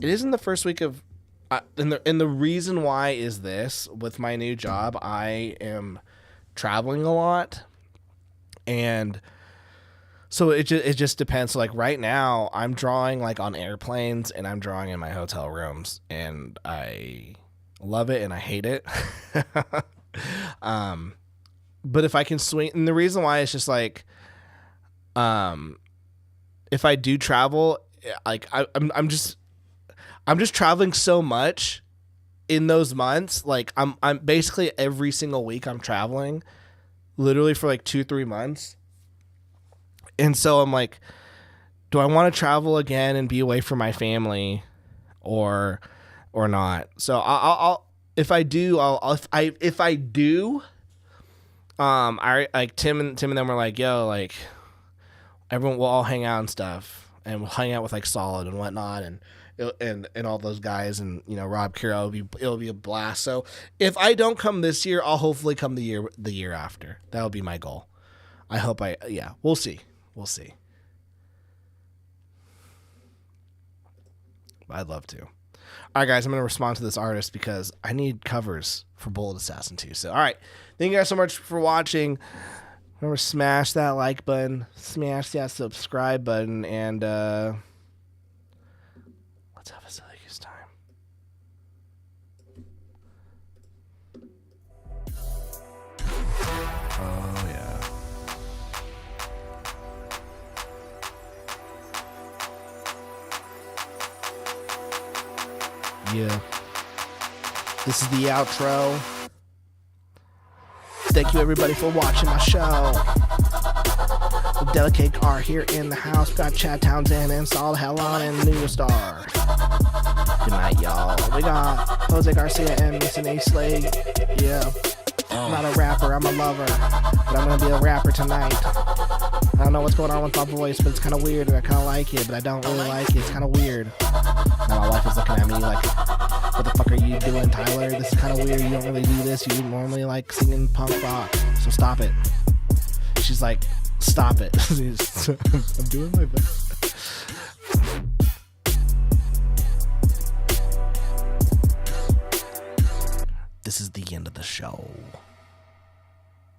isn't the first week of. And the reason why is this: with my new job, I am traveling a lot. And so it just depends. So like right now I'm drawing like on airplanes and I'm drawing in my hotel rooms, and I love it and I hate it. But if I can swing, and the reason why is just like, if I do travel, like I'm just traveling so much in those months. Like I'm basically every single week I'm traveling, literally for like 2-3 months. And so I'm like, do I want to travel again and be away from my family or not? So I'll if I do, I like Tim and them were like, yo, like everyone will all hang out and stuff, and we'll hang out with like Solid and whatnot, and all those guys, and Rob Kiro, it'll be a blast. So if I don't come this year, I'll hopefully come the year after. That would be my goal. I hope we'll see. I'd love to. All right, guys, I'm going to respond to this artist because I need covers for Bullet Assassin 2. So, all right. Thank you guys so much for watching. Remember, smash that like button, smash that subscribe button, and let's have a silly goose time. Oh, yeah. Yeah. This is the outro. Thank you everybody for watching my show. The Delicate are here in the house. We got Chad Townsend and Saul Hellon and New Star. Good night, y'all. We got Jose Garcia and Mason A. Slade. Yeah. I'm not a rapper, I'm a lover. But I'm gonna be a rapper tonight. I don't know what's going on with my voice, but it's kind of weird, and I kind of like it, but I don't really like it. It's kind of weird. Now my wife is looking at me like, what the fuck are you doing, Tyler? This is kind of weird. You don't really do this. You normally like singing punk rock, so stop it. She's like, stop it. I'm doing my best. This is the end of the show.